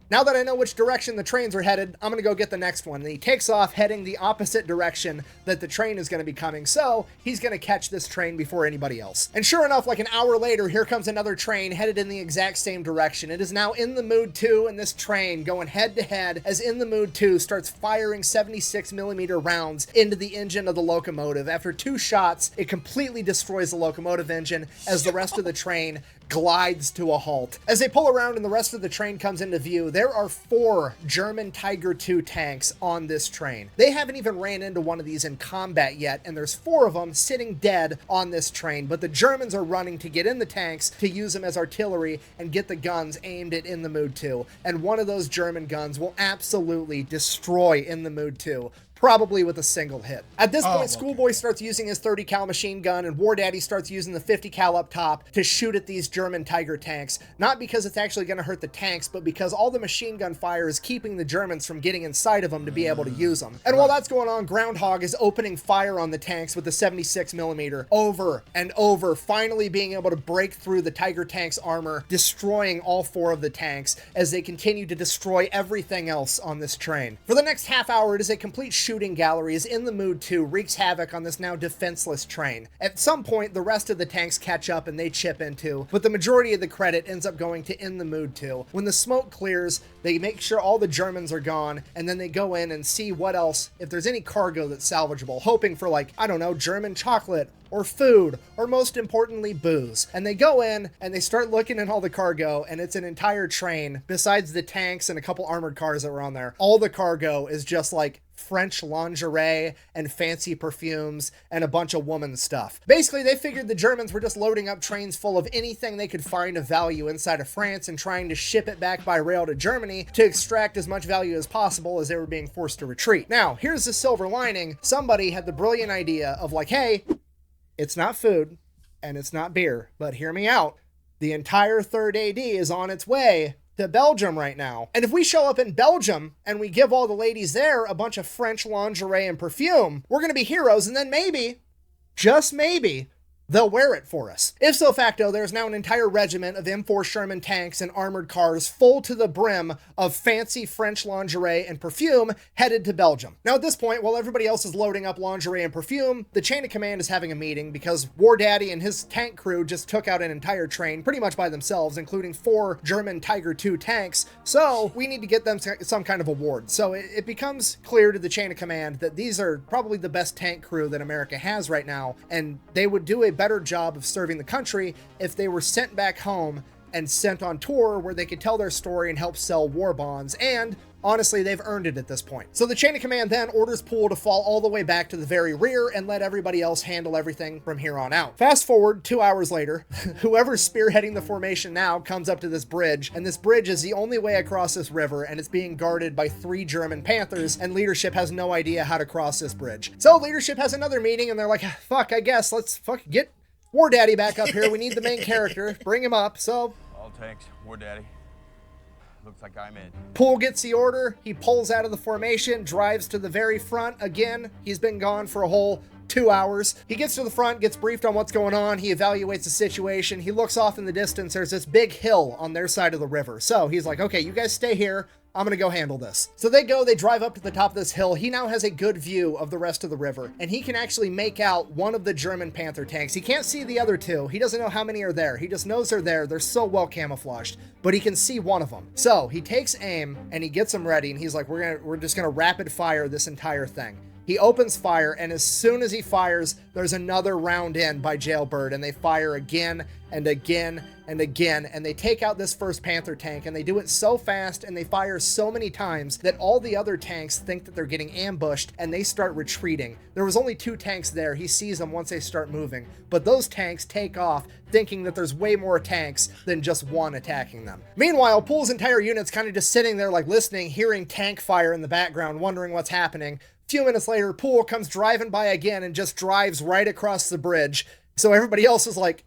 Now that I know which direction the trains are headed, I'm going to go get the next one. And he takes off heading the opposite direction that the train is going to be coming. So he's going to catch this train before anybody else. And sure enough, like an hour later, here comes another train headed in the exact same direction. It is now In the Mood 2 and this train going head to head as In the Mood 2 starts firing 76mm rounds into the engine of the locomotive. After 2 shots, it completely destroys the locomotive engine as the rest of the train glides to a halt. As they pull around and the rest of the train comes into view, there are 4 German Tiger II tanks on this train. They haven't even ran into one of these in combat yet, and there's 4 of them sitting dead on this train, but the Germans are running to get in the tanks to use them as artillery and get the guns aimed at In the Mood 2. And one of those German guns will absolutely destroy In the Mood 2. Probably with a single hit. At this point, Schoolboy starts using his 30 cal machine gun, and War Daddy starts using the 50 cal up top to shoot at these German Tiger tanks. Not because it's actually going to hurt the tanks, but because all the machine gun fire is keeping the Germans from getting inside of them to be able to use them. And while that's going on, Groundhog is opening fire on the tanks with the 76mm over and over, finally being able to break through the Tiger tank's armor, destroying all 4 of the tanks as they continue to destroy everything else on this train. For the next half hour, it is a complete shooting gallery as In the Mood 2 wreaks havoc on this now defenseless train. At some point, the rest of the tanks catch up and they chip into, but the majority of the credit ends up going to In the Mood 2. When the smoke clears, they make sure all the Germans are gone, and then they go in and see what else, if there's any cargo that's salvageable, hoping for like, I don't know, German chocolate, or food, or most importantly, booze. And they go in and they start looking at all the cargo, and it's an entire train, besides the tanks and a couple armored cars that were on there. All the cargo is just like French lingerie and fancy perfumes and a bunch of woman stuff. Basically, they figured the Germans were just loading up trains full of anything they could find of value inside of France and trying to ship it back by rail to Germany to extract as much value as possible as they were being forced to retreat. Now, here's the silver lining. Somebody had the brilliant idea of like, hey, It's not food and it's not beer, but hear me out. The entire 3rd AD is on its way to Belgium right now. And if we show up in Belgium and we give all the ladies there a bunch of French lingerie and perfume, we're going to be heroes, and then maybe, just maybe, they'll wear it for us. If so facto, there's now an entire regiment of M4 Sherman tanks and armored cars full to the brim of fancy French lingerie and perfume headed to Belgium. Now at this point, while everybody else is loading up lingerie and perfume, the chain of command is having a meeting because War Daddy and his tank crew just took out an entire train pretty much by themselves, including 4 German Tiger II tanks. So we need to get them some kind of award. So it becomes clear to the chain of command that these are probably the best tank crew that America has right now, and they would do a better job of serving the country if they were sent back home and sent on tour where they could tell their story and help sell war bonds. And honestly, they've earned it at this point. So the chain of command then orders Poole to fall all the way back to the very rear and let everybody else handle everything from here on out. Fast forward 2 hours later, whoever's spearheading the formation now comes up to this bridge, and this bridge is the only way across this river, and it's being guarded by 3 German Panthers, and leadership has no idea how to cross this bridge. So leadership has another meeting, and they're like, fuck, I guess, let's get War Daddy back up here. We need the main character. Bring him up. So All tanks, War Daddy. Looks like I'm in. Poole gets the order. He pulls out of the formation, drives to the very front. Again, he's been gone for a whole 2 hours. He gets to the front, gets briefed on what's going on. He evaluates the situation. He looks off in the distance. There's this big hill on their side of the river. So he's like, okay, you guys stay here. I'm gonna go handle this. So they drive up to the top of this hill. He now has a good view of the rest of the river, and he can actually make out one of the German Panther tanks. He can't see the other 2. He doesn't know how many are there. He just knows they're there. They're so well camouflaged, but he can see one of them. So he takes aim and he gets them ready, and he's like, we're just gonna rapid fire this entire thing. He opens fire, and as soon as he fires, there's another round in by Jailbird, and they fire again and again and again, and they take out this first Panther tank, and they do it so fast and they fire so many times that all the other tanks think that they're getting ambushed, and they start retreating. There was only 2 tanks there. He sees them once they start moving, but those tanks take off thinking that there's way more tanks than just one attacking them. Meanwhile, Poole's entire unit's kind of just sitting there like listening, hearing tank fire in the background, wondering what's happening. Few minutes later, Poole comes driving by again and just drives right across the bridge. So everybody else is like,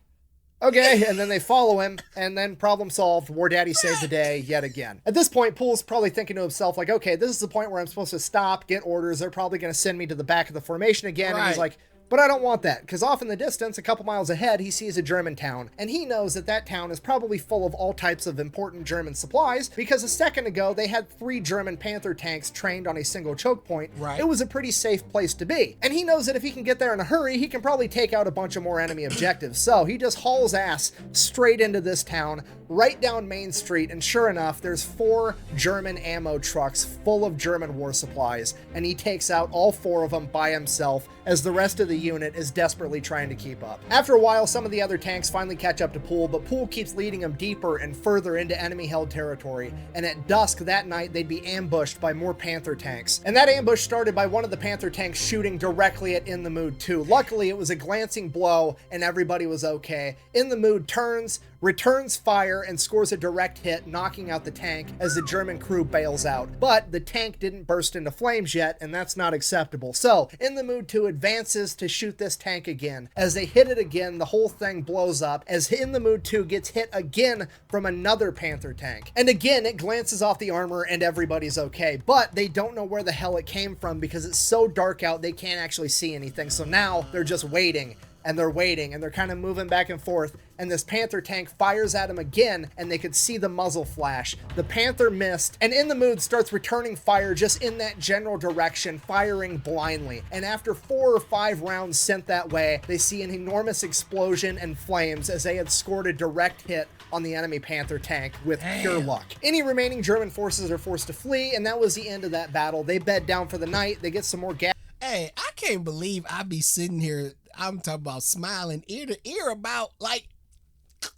okay, and then they follow him, and then problem solved. War Daddy saved the day yet again. At this point, Poole's probably thinking to himself, like, okay, this is the point where I'm supposed to stop, get orders. They're probably going to send me to the back of the formation again. Right. And he's like, but I don't want that, because off in the distance, a couple miles ahead, he sees a German town, and he knows that that town is probably full of all types of important German supplies, because a second ago, they had 3 German Panther tanks trained on a single choke point. Right. It was a pretty safe place to be. And he knows that if he can get there in a hurry, he can probably take out a bunch of more enemy objectives. So he just hauls ass straight into this town, right down Main Street, and sure enough, there's 4 German ammo trucks full of German war supplies, and he takes out all 4 of them by himself, as the rest of the unit is desperately trying to keep up. After a while, some of the other tanks finally catch up to Poole, but Poole keeps leading them deeper and further into enemy-held territory, and at dusk that night, they'd be ambushed by more Panther tanks. And that ambush started by one of the Panther tanks shooting directly at In the Mood 2. Luckily, it was a glancing blow, and everybody was okay. In the Mood turns, returns fire, and scores a direct hit, knocking out the tank as the German crew bails out. But the tank didn't burst into flames yet, and that's not acceptable. So, In the Mood 2 advances to shoot this tank again. As they hit it again, the whole thing blows up, as In the Mood 2 gets hit again from another Panther tank. And again, it glances off the armor and everybody's okay, but they don't know where the hell it came from because it's so dark out they can't actually see anything. So now they're just waiting. And they're waiting, and they're kind of moving back and forth, and this Panther tank fires at him again, and they could see the muzzle flash. The Panther missed, and In the Mood starts returning fire just in that general direction, firing blindly. And after 4 or 5 rounds sent that way, they see an enormous explosion and flames as they had scored a direct hit on the enemy Panther tank with pure luck. Any remaining German forces are forced to flee, and that was the end of that battle. They bed down for the night, they get some more gas. Hey, I can't believe I be sitting here, I'm talking about smiling ear to ear about, like,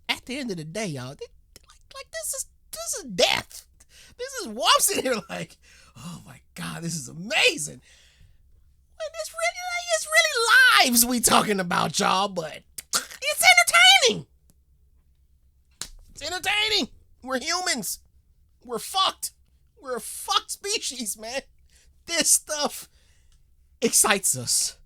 at the end of the day, y'all, like this is death. This is, well, I'm sitting here like, oh my God, this is amazing. And it's really lives we talking about, y'all, but it's entertaining. It's entertaining. We're humans. We're fucked. We're a fucked species, man. This stuff excites us.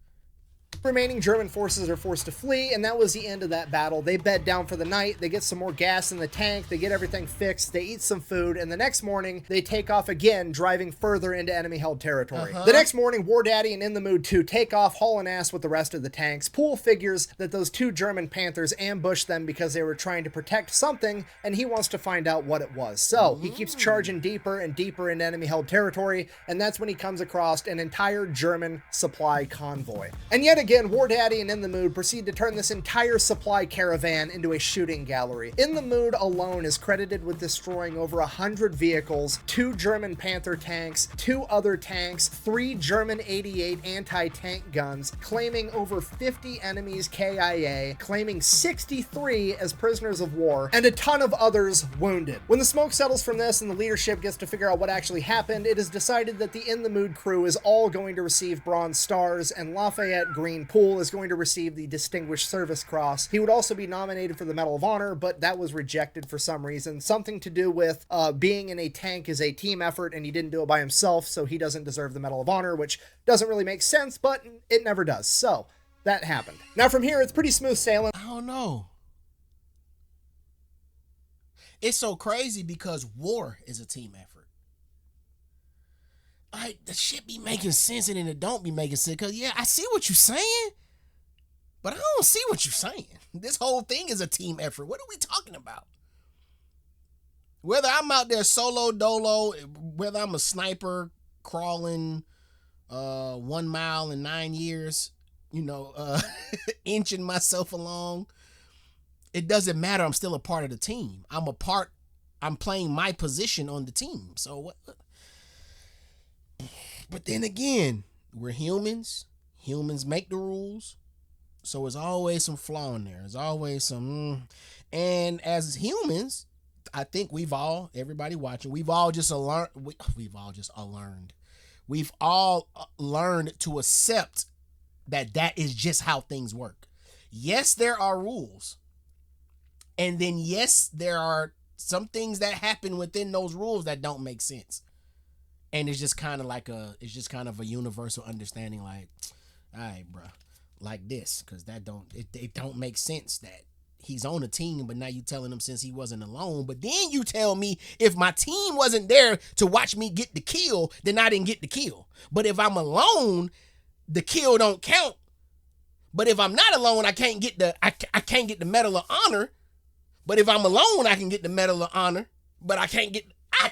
Remaining German forces are forced to flee, and that was the end of that battle. They bed down for the night, they get some more gas in the tank, they get everything fixed, they eat some food, and the next morning, they take off again, driving further into enemy-held territory. The next morning, War Daddy and In the Mood 2 take off, hauling ass with the rest of the tanks. Poole figures that those 2 German Panthers ambushed them because they were trying to protect something, and he wants to find out what it was. So, he keeps charging deeper and deeper into enemy-held territory, and that's when he comes across an entire German supply convoy. And yet again, War Daddy and In the Mood proceed to turn this entire supply caravan into a shooting gallery. In the Mood alone is credited with destroying over 100 vehicles, 2 German Panther tanks, 2 other tanks, 3 German 88 anti-tank guns, claiming over 50 enemies KIA, claiming 63 as prisoners of war, and a ton of others wounded. When the smoke settles from this and the leadership gets to figure out what actually happened, it is decided that the In the Mood crew is all going to receive Bronze Stars, and Lafayette Green Poole is going to receive the Distinguished Service Cross. He would also be nominated for the Medal of Honor, but that was rejected for some reason. Something to do with being in a tank is a team effort, and he didn't do it by himself, so he doesn't deserve the Medal of Honor, which doesn't really make sense, but it never does. So, that happened. Now from here, it's pretty smooth sailing. I don't know. It's so crazy because war is a team effort. The shit be making sense and then it don't be making sense. Because, yeah, I see what you're saying, but I don't see what you're saying. This whole thing is a team effort. What are we talking about? Whether I'm out there solo dolo, whether I'm a sniper crawling 1 mile in 9 years, inching myself along, it doesn't matter. I'm still a part of the team. I'm playing my position on the team. So what? But then again, we're humans. Humans make the rules. So there's always some flaw in there. There's always some... And as humans, I think everybody watching, we've all learned to accept that is just how things work. Yes, there are rules. And then yes, there are some things that happen within those rules that don't make sense. And it's just kind of a universal understanding, like, all right, bro, like this, because it don't make sense that he's on a team, but now you telling him since he wasn't alone. But then you tell me if my team wasn't there to watch me get the kill, then I didn't get the kill. But if I'm alone, the kill don't count. But if I'm not alone, I can't get the Medal of Honor. But if I'm alone, I can get the Medal of Honor. But I can't get. I'm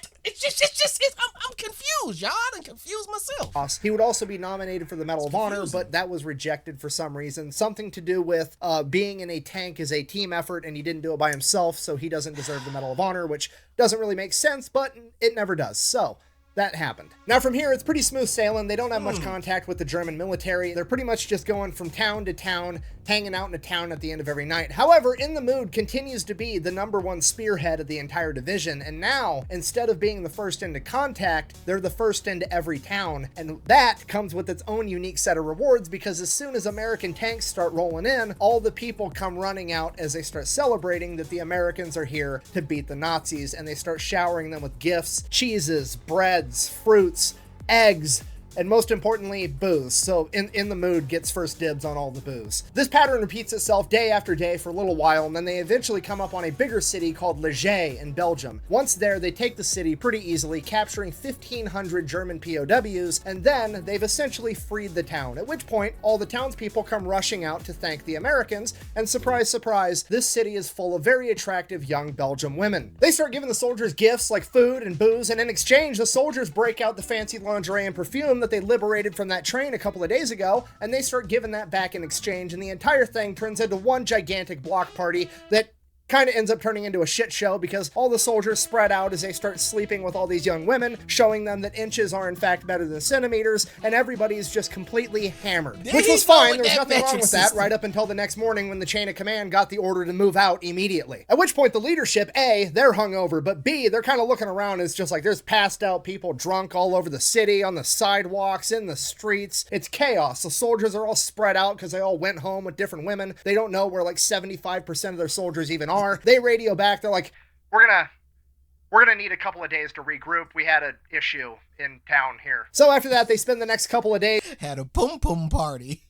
confused, y'all. I done confused myself. He would also be nominated for the Medal of Honor, but that was rejected for some reason. Something to do with being in a tank is a team effort, and he didn't do it by himself, so he doesn't deserve the Medal of Honor, which doesn't really make sense, but it never does. So that happened. Now from here, it's pretty smooth sailing. They don't have much contact with the German military. They're pretty much just going from town to town, hanging out in a town at the end of every night. However, In the Mood continues to be the #1 spearhead of the entire division, and now, instead of being the first into contact, they're the first into every town, and that comes with its own unique set of rewards, because as soon as American tanks start rolling in, all the people come running out as they start celebrating that the Americans are here to beat the Nazis, and they start showering them with gifts, cheeses, breads, fruits, eggs, and most importantly, booze. So In the Mood gets first dibs on all the booze. This pattern repeats itself day after day for a little while, and then they eventually come up on a bigger city called Liège in Belgium. Once there, they take the city pretty easily, capturing 1,500 German POWs, and then they've essentially freed the town, at which point all the townspeople come rushing out to thank the Americans, and surprise, surprise, this city is full of very attractive young Belgian women. They start giving the soldiers gifts like food and booze, and in exchange, the soldiers break out the fancy lingerie and perfume that they liberated from that train a couple of days ago, and they start giving that back in exchange, and the entire thing turns into one gigantic block party that kind of ends up turning into a shit show, because all the soldiers spread out as they start sleeping with all these young women, showing them that inches are in fact better than centimeters, and everybody's just completely hammered. Which was fine, there was nothing wrong with that, right up until the next morning when the chain of command got the order to move out immediately. At which point the leadership, A, they're hungover, but B, they're kind of looking around, it's just like there's passed out people drunk all over the city, on the sidewalks, in the streets. It's chaos. The soldiers are all spread out because they all went home with different women. They don't know where like 75% of their soldiers even are. They radio back, they're like, we're gonna need a couple of days to regroup. We had an issue in town here. So after that, they spend the next couple of days had a pum pum party.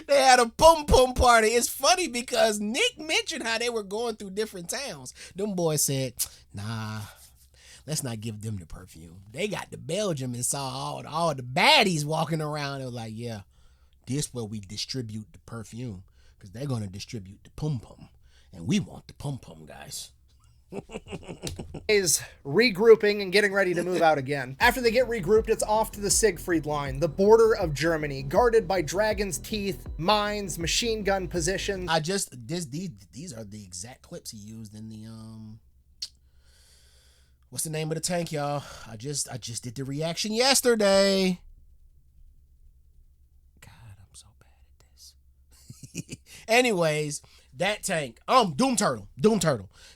They had a pum pum party. It's funny because Nick mentioned how they were going through different towns. Them boys said, nah, let's not give them the perfume. They got to Belgium and saw all the baddies walking around. It was like, yeah, this where we distribute the perfume because they're going to distribute the pum pum. And we want the pum pum, guys. Is regrouping and getting ready to move out again. After they get regrouped, it's off to the Siegfried Line, the border of Germany, guarded by dragon's teeth, mines, machine gun positions. These are the exact clips he used in the what's the name of the tank, y'all? I just did the reaction yesterday. God, I'm so bad at this. Anyways, that tank. Doom Turtle.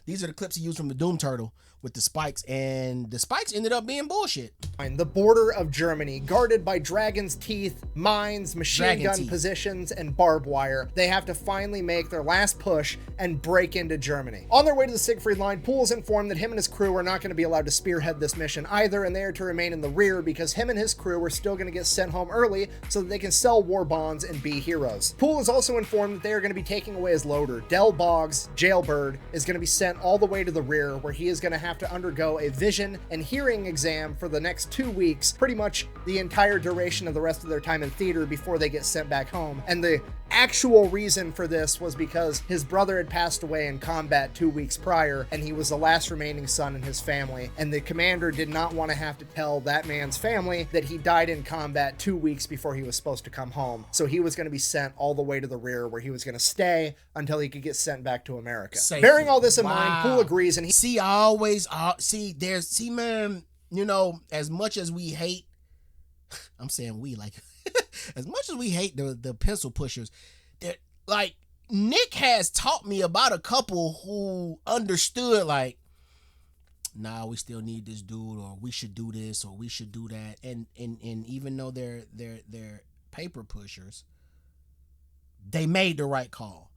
These are the clips he used from the Doom Turtle with the spikes, and the spikes ended up being bullshit. The border of Germany, guarded by dragon's teeth, mines, machine gun positions, and barbed wire. They have to finally make their last push and break into Germany. On their way to the Siegfried Line, Poole is informed that him and his crew are not going to be allowed to spearhead this mission either, and they are to remain in the rear because him and his crew are still going to get sent home early so that they can sell war bonds and be heroes. Poole is also informed that they are going to be taking away his loader. Del Boggs, Jailbird, is going to be sent all the way to the rear where he is going to have to undergo a vision and hearing exam for the next 2 weeks, pretty much the entire duration of the rest of their time in theater before they get sent back home. And the actual reason for this was because his brother had passed away in combat 2 weeks prior, and he was the last remaining son in his family, and the commander did not want to have to tell that man's family that he died in combat 2 weeks before he was supposed to come home. So he was going to be sent all the way to the rear where he was going to stay until he could get sent back to America. Safely. Bearing all this in mind, Poole agrees, and man, you know, as much as we hate, I'm saying we, like, as much as we hate the pencil pushers, that, like, Nick has taught me about a couple who understood, like, nah, we still need this dude, or we should do this, or we should do that, and even though they're paper pushers, they made the right call.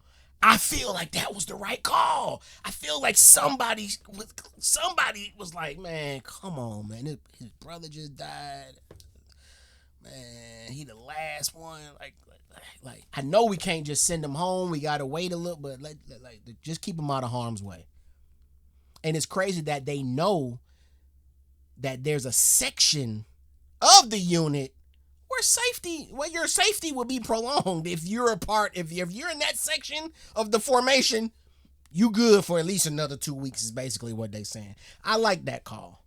I feel like that was the right call. I feel like somebody was like, man, come on, man. His brother just died. Man, he the last one. Like I know we can't just send him home. We gotta wait a little, but just keep him out of harm's way. And it's crazy that they know that there's a section of the unit where your safety will be prolonged if you're if you're in that section of the formation, you good for at least another 2 weeks is basically what they saying. I like that call.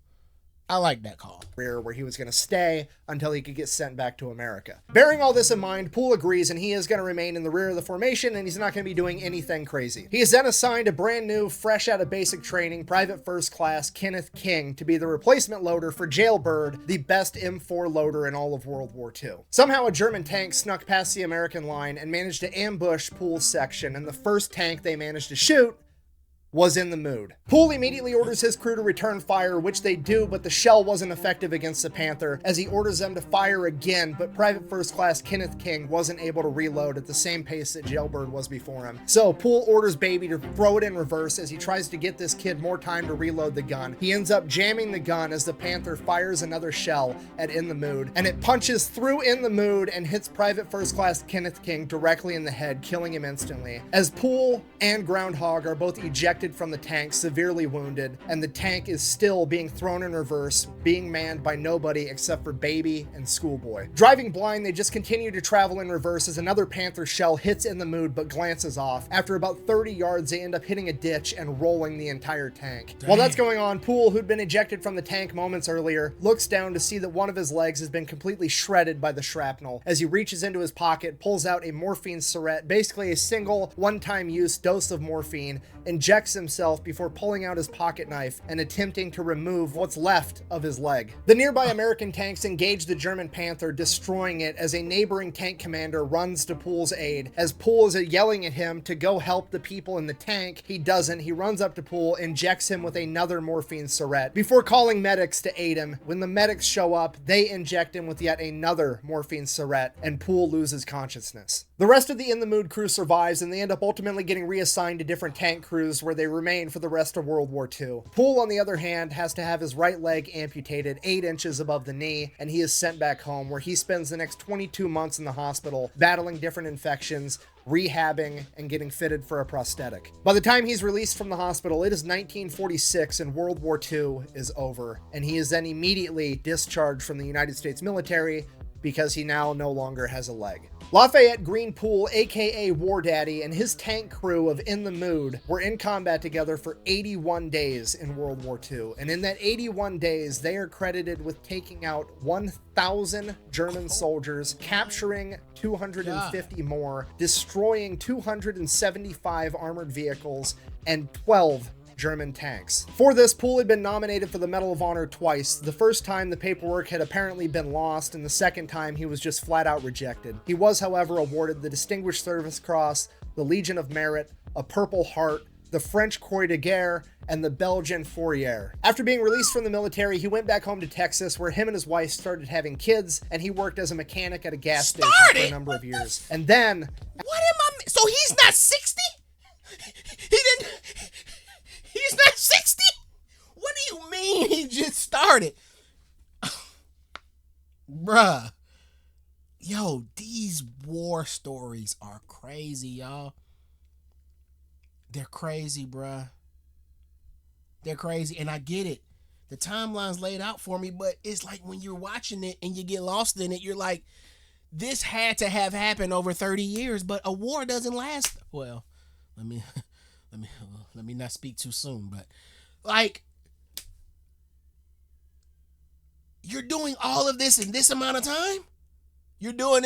Where he was going to stay until he could get sent back to America. Bearing all this in mind, Poole agrees, and he is going to remain in the rear of the formation, and he's not going to be doing anything crazy. He is then assigned a brand new, fresh out of basic training, Private First Class Kenneth King to be the replacement loader for Jailbird, the best M4 loader in all of World War II. Somehow a German tank snuck past the American line and managed to ambush Poole's section, and the first tank they managed to shoot was in the mood. Poole immediately orders his crew to return fire, which they do, but the shell wasn't effective against the Panther, as he orders them to fire again, but Private First Class Kenneth King wasn't able to reload at the same pace that Jailbird was before him. So Poole orders Baby to throw it in reverse as he tries to get this kid more time to reload the gun. He ends up jamming the gun as the Panther fires another shell at In the Mood, and it punches through In the Mood and hits Private First Class Kenneth King directly in the head, killing him instantly. As Poole and Groundhog are both ejected from the tank, severely wounded, and the tank is still being thrown in reverse, being manned by nobody except for Baby and Schoolboy. Driving blind, they just continue to travel in reverse as another Panther shell hits In the Mood but glances off. After about 30 yards, they end up hitting a ditch and rolling the entire tank. Dang. While that's going on, Poole, who'd been ejected from the tank moments earlier, looks down to see that one of his legs has been completely shredded by the shrapnel. As he reaches into his pocket, pulls out a morphine syringe, basically a single one-time use dose of morphine, injects himself before pulling out his pocket knife and attempting to remove what's left of his leg. The nearby American tanks engage the German Panther, destroying it as a neighboring tank commander runs to Poole's aid. As Poole is yelling at him to go help the people in the tank, he doesn't. He runs up to Poole, injects him with another morphine syringe before calling medics to aid him. When the medics show up, they inject him with yet another morphine syringe, and Poole loses consciousness. The rest of the In the Mood crew survives, and they end up ultimately getting reassigned to different tank crews where they remain for the rest of World War II. Poole, on the other hand, has to have his right leg amputated 8 inches above the knee, and he is sent back home, where he spends the next 22 months in the hospital battling different infections, rehabbing, and getting fitted for a prosthetic. By the time he's released from the hospital, it is 1946 and World War II is over, and he is then immediately discharged from the United States military because he now no longer has a leg. Lafayette Green Poole, aka War Daddy, and his tank crew of In the Mood were in combat together for 81 days in World War II. And in that 81 days, they are credited with taking out 1,000 German soldiers, capturing 250 more, destroying 275 armored vehicles, and 12 German tanks. For this, Poole had been nominated for the Medal of Honor twice. The first time the paperwork had apparently been lost, and the second time he was just flat out rejected. He was, however, awarded the Distinguished Service Cross, the Legion of Merit, a Purple Heart, the French Croix de Guerre, and the Belgian Fourrière. After being released from the military, he went back home to Texas, where him and his wife started having kids, and he worked as a mechanic at a gas station for a number of years. And then... So he's not 60? He didn't... He's not 60? What do you mean he just started? Bruh. Yo, these war stories are crazy, y'all. They're crazy, bruh. They're crazy, and I get it. The timeline's laid out for me, but it's like when you're watching it and you get lost in it, you're like, this had to have happened over 30 years, but a war doesn't last. Well, let me not speak too soon, but like, you're doing all of this in this amount of time? You're doing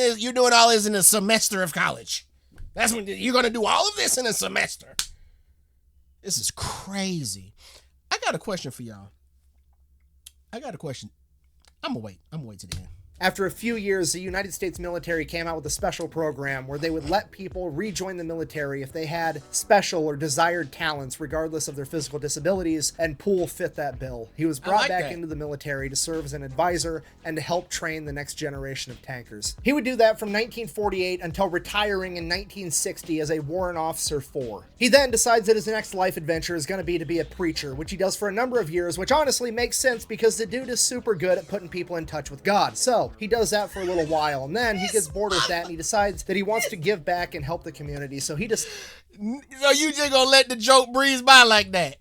all this in a semester of college. That's when you're going to do all of this in a semester. This is crazy. I got a question for y'all. I'm going to wait to the end. After a few years, the United States military came out with a special program where they would let people rejoin the military if they had special or desired talents, regardless of their physical disabilities, and Poole fit that bill. He was brought back into the military to serve as an advisor and to help train the next generation of tankers. He would do that from 1948 until retiring in 1960 as a Warrant Officer 4. He then decides that his next life adventure is going to be a preacher, which he does for a number of years, which honestly makes sense because the dude is super good at putting people in touch with God. So he does that for a little while, and then he gets bored with that, and he decides that he wants to give back and help the community. So you just gonna let the joke breeze by like that?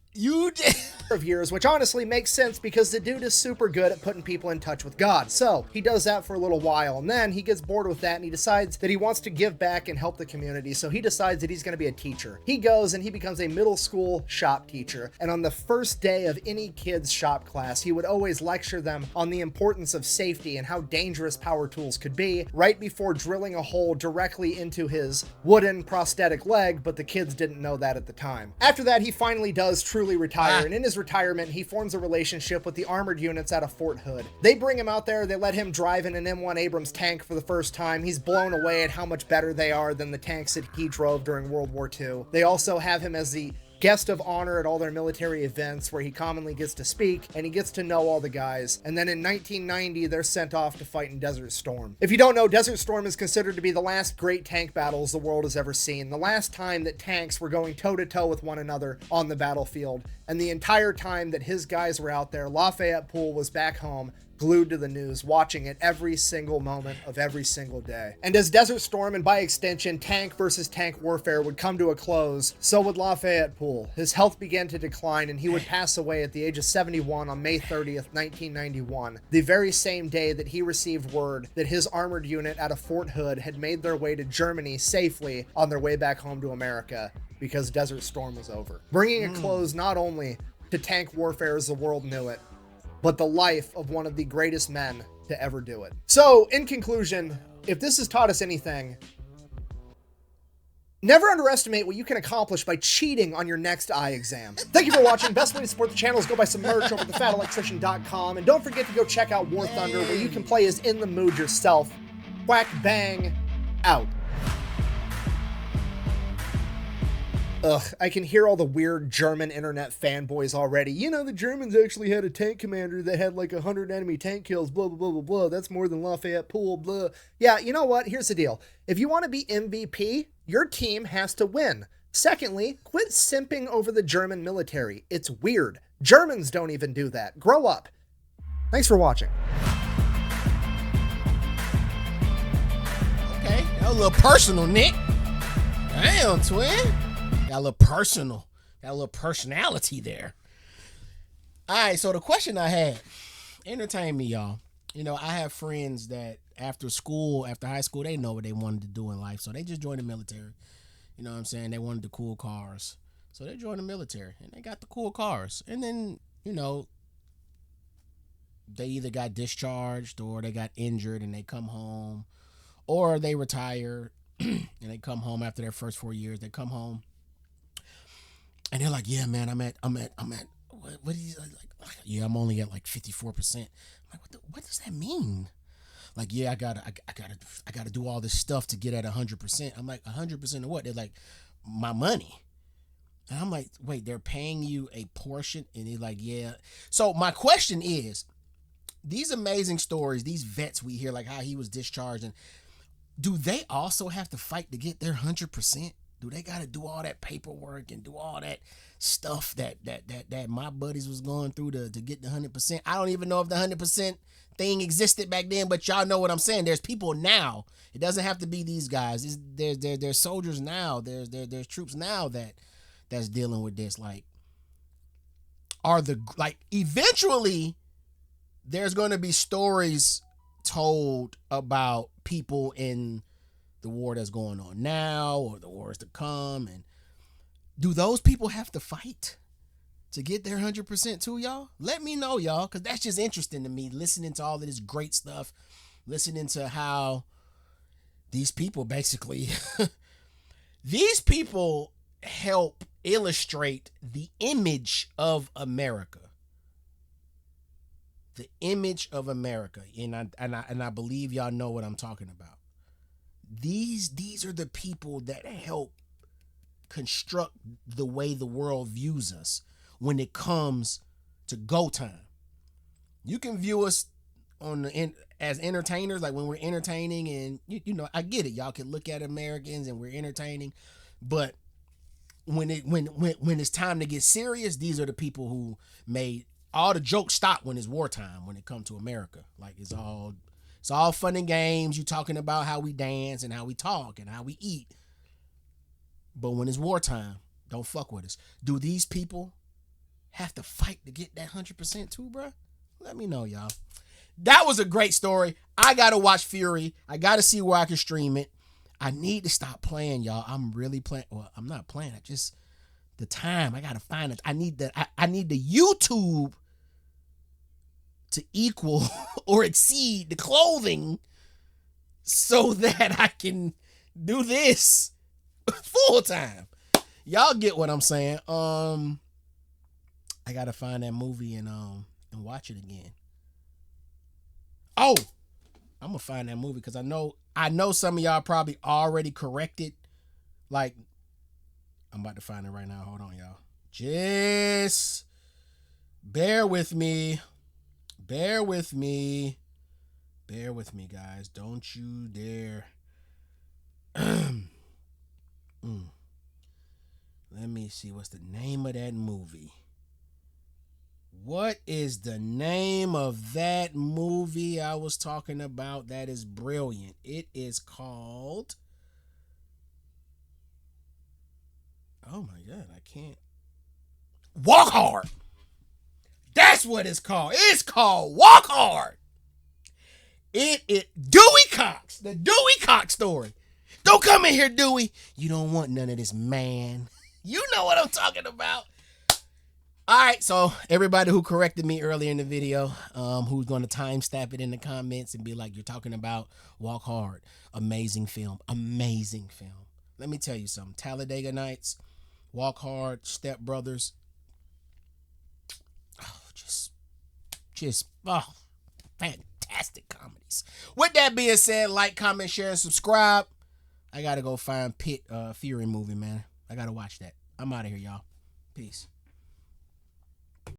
Of years, which honestly makes sense because the dude is super good at putting people in touch with God. So he does that for a little while, and then he gets bored with that, and he decides that he wants to give back and help the community. So he decides that he's going to be a teacher. He goes and he becomes a middle school shop teacher, and on the first day of any kid's shop class, he would always lecture them on the importance of safety and how dangerous power tools could be, right before drilling a hole directly into his wooden prosthetic leg, but the kids didn't know that at the time. After that, he finally does truly retire, and in his retirement, he forms a relationship with the armored units out of Fort Hood. They bring him out there, they let him drive in an M1 Abrams tank for the first time. He's blown away at how much better they are than the tanks that he drove during World War II. They also have him as the guest of honor at all their military events where he commonly gets to speak, and he gets to know all the guys. And then in 1990, they're sent off to fight in Desert Storm. If you don't know, Desert Storm is considered to be the last great tank battles the world has ever seen. The last time that tanks were going toe-to-toe with one another on the battlefield. And the entire time that his guys were out there, Lafayette Poole was back home, glued to the news, watching it every single moment of every single day. And as Desert Storm, and by extension tank versus tank warfare, would come to a close, so would Lafayette Poole. His health began to decline, and he would pass away at the age of 71 on May 30th, 1991, the very same day that he received word that his armored unit out of Fort Hood had made their way to Germany safely on their way back home to America, because Desert Storm was over. Bringing a close not only to tank warfare as the world knew it, but the life of one of the greatest men to ever do it. So, in conclusion, if this has taught us anything, never underestimate what you can accomplish by cheating on your next eye exam. Thank you for watching. Best way to support the channel is go buy some merch over at thefatelectrician.com, and don't forget to go check out War Thunder, where you can play as In the Mood yourself. Whack, bang, out. Ugh, I can hear all the weird German internet fanboys already. You know, the Germans actually had a tank commander that had like 100 enemy tank kills, blah, blah, blah, blah, blah. That's more than Lafayette Poole, blah. Yeah, you know what? Here's the deal. If you want to be MVP, your team has to win. Secondly, quit simping over the German military. It's weird. Germans don't even do that. Grow up. Thanks for watching. Okay, that was a little personal, Nick. Damn, twin. Got a little personal. Got a little personality there. All right, so the question I had, entertain me, y'all. You know, I have friends that after high school, they know what they wanted to do in life. So they just joined the military. You know what I'm saying? They wanted the cool cars. So they joined the military and they got the cool cars. And then, you know, they either got discharged or they got injured and they come home, or they retire and they come home after their first 4 years. They come home and they're like, yeah, man, I'm at what is like? Yeah, I'm only at like 54%. I'm like, what does that mean? Like, yeah, I gotta do all this stuff to get at 100%. I'm like, 100% of what? They're like, my money. And I'm like, wait, they're paying you a portion? And they're like, yeah. So my question is, these amazing stories, these vets we hear, like how he was discharged, and do they also have to fight to get their 100%? Do they got to do all that paperwork and do all that stuff that my buddies was going through to get the 100%? I don't even know if the 100% thing existed back then, but y'all know what I'm saying. There's people now. It doesn't have to be these guys. There's soldiers now. There's troops now that's dealing with this. Like, eventually there's going to be stories told about people in the war that's going on now or the wars to come, and do those people have to fight to get their 100% too, y'all? Let me know, y'all, because that's just interesting to me, listening to all of this great stuff, listening to how these people basically these people help illustrate the image of America. The image of America. And I believe y'all know what I'm talking about. These are the people that help construct the way the world views us when it comes to go time. You can view us as entertainers, like when we're entertaining, and you know, I get it. Y'all can look at Americans and we're entertaining, but when it's time to get serious, these are the people who made all the jokes stop when it's wartime. When it comes to America, like it's all fun and games. You talking about how we dance and how we talk and how we eat, but when it's wartime, don't fuck with us. Do these people have to fight to get that 100% too, bro? Let me know, y'all. That was a great story. I gotta watch Fury. I gotta see where I can stream it. I need to stop playing, y'all. I'm really playing. Well, I'm not playing. I just the time. I gotta find it. I need the YouTube to equal or exceed the clothing so that I can do this full time. Y'all get what I'm saying? I gotta find that movie and watch it again. Oh, I'm gonna find that movie because I know some of y'all probably already corrected. Like, I'm about to find it right now. Hold on, y'all. Just bear with me. Bear with me, guys. Don't you dare. Let me see. What's the name of that movie? What is the name of that movie I was talking about that is brilliant? It is called... Oh my God, I can't... Walk Hard! That's what it's called. It's called Walk Hard. It Dewey Cox. The Dewey Cox story. Don't come in here, Dewey. You don't want none of this, man. You know what I'm talking about. All right, so everybody who corrected me earlier in the video, who's going to timestamp it in the comments and be like, you're talking about Walk Hard. Amazing film. Amazing film. Let me tell you something. Talladega Nights, Walk Hard, Step Brothers. Oh, fantastic comedies. With that being said, like, comment, share, and subscribe. I gotta go find Fury movie, man. I gotta watch that. I'm out of here, y'all. Peace.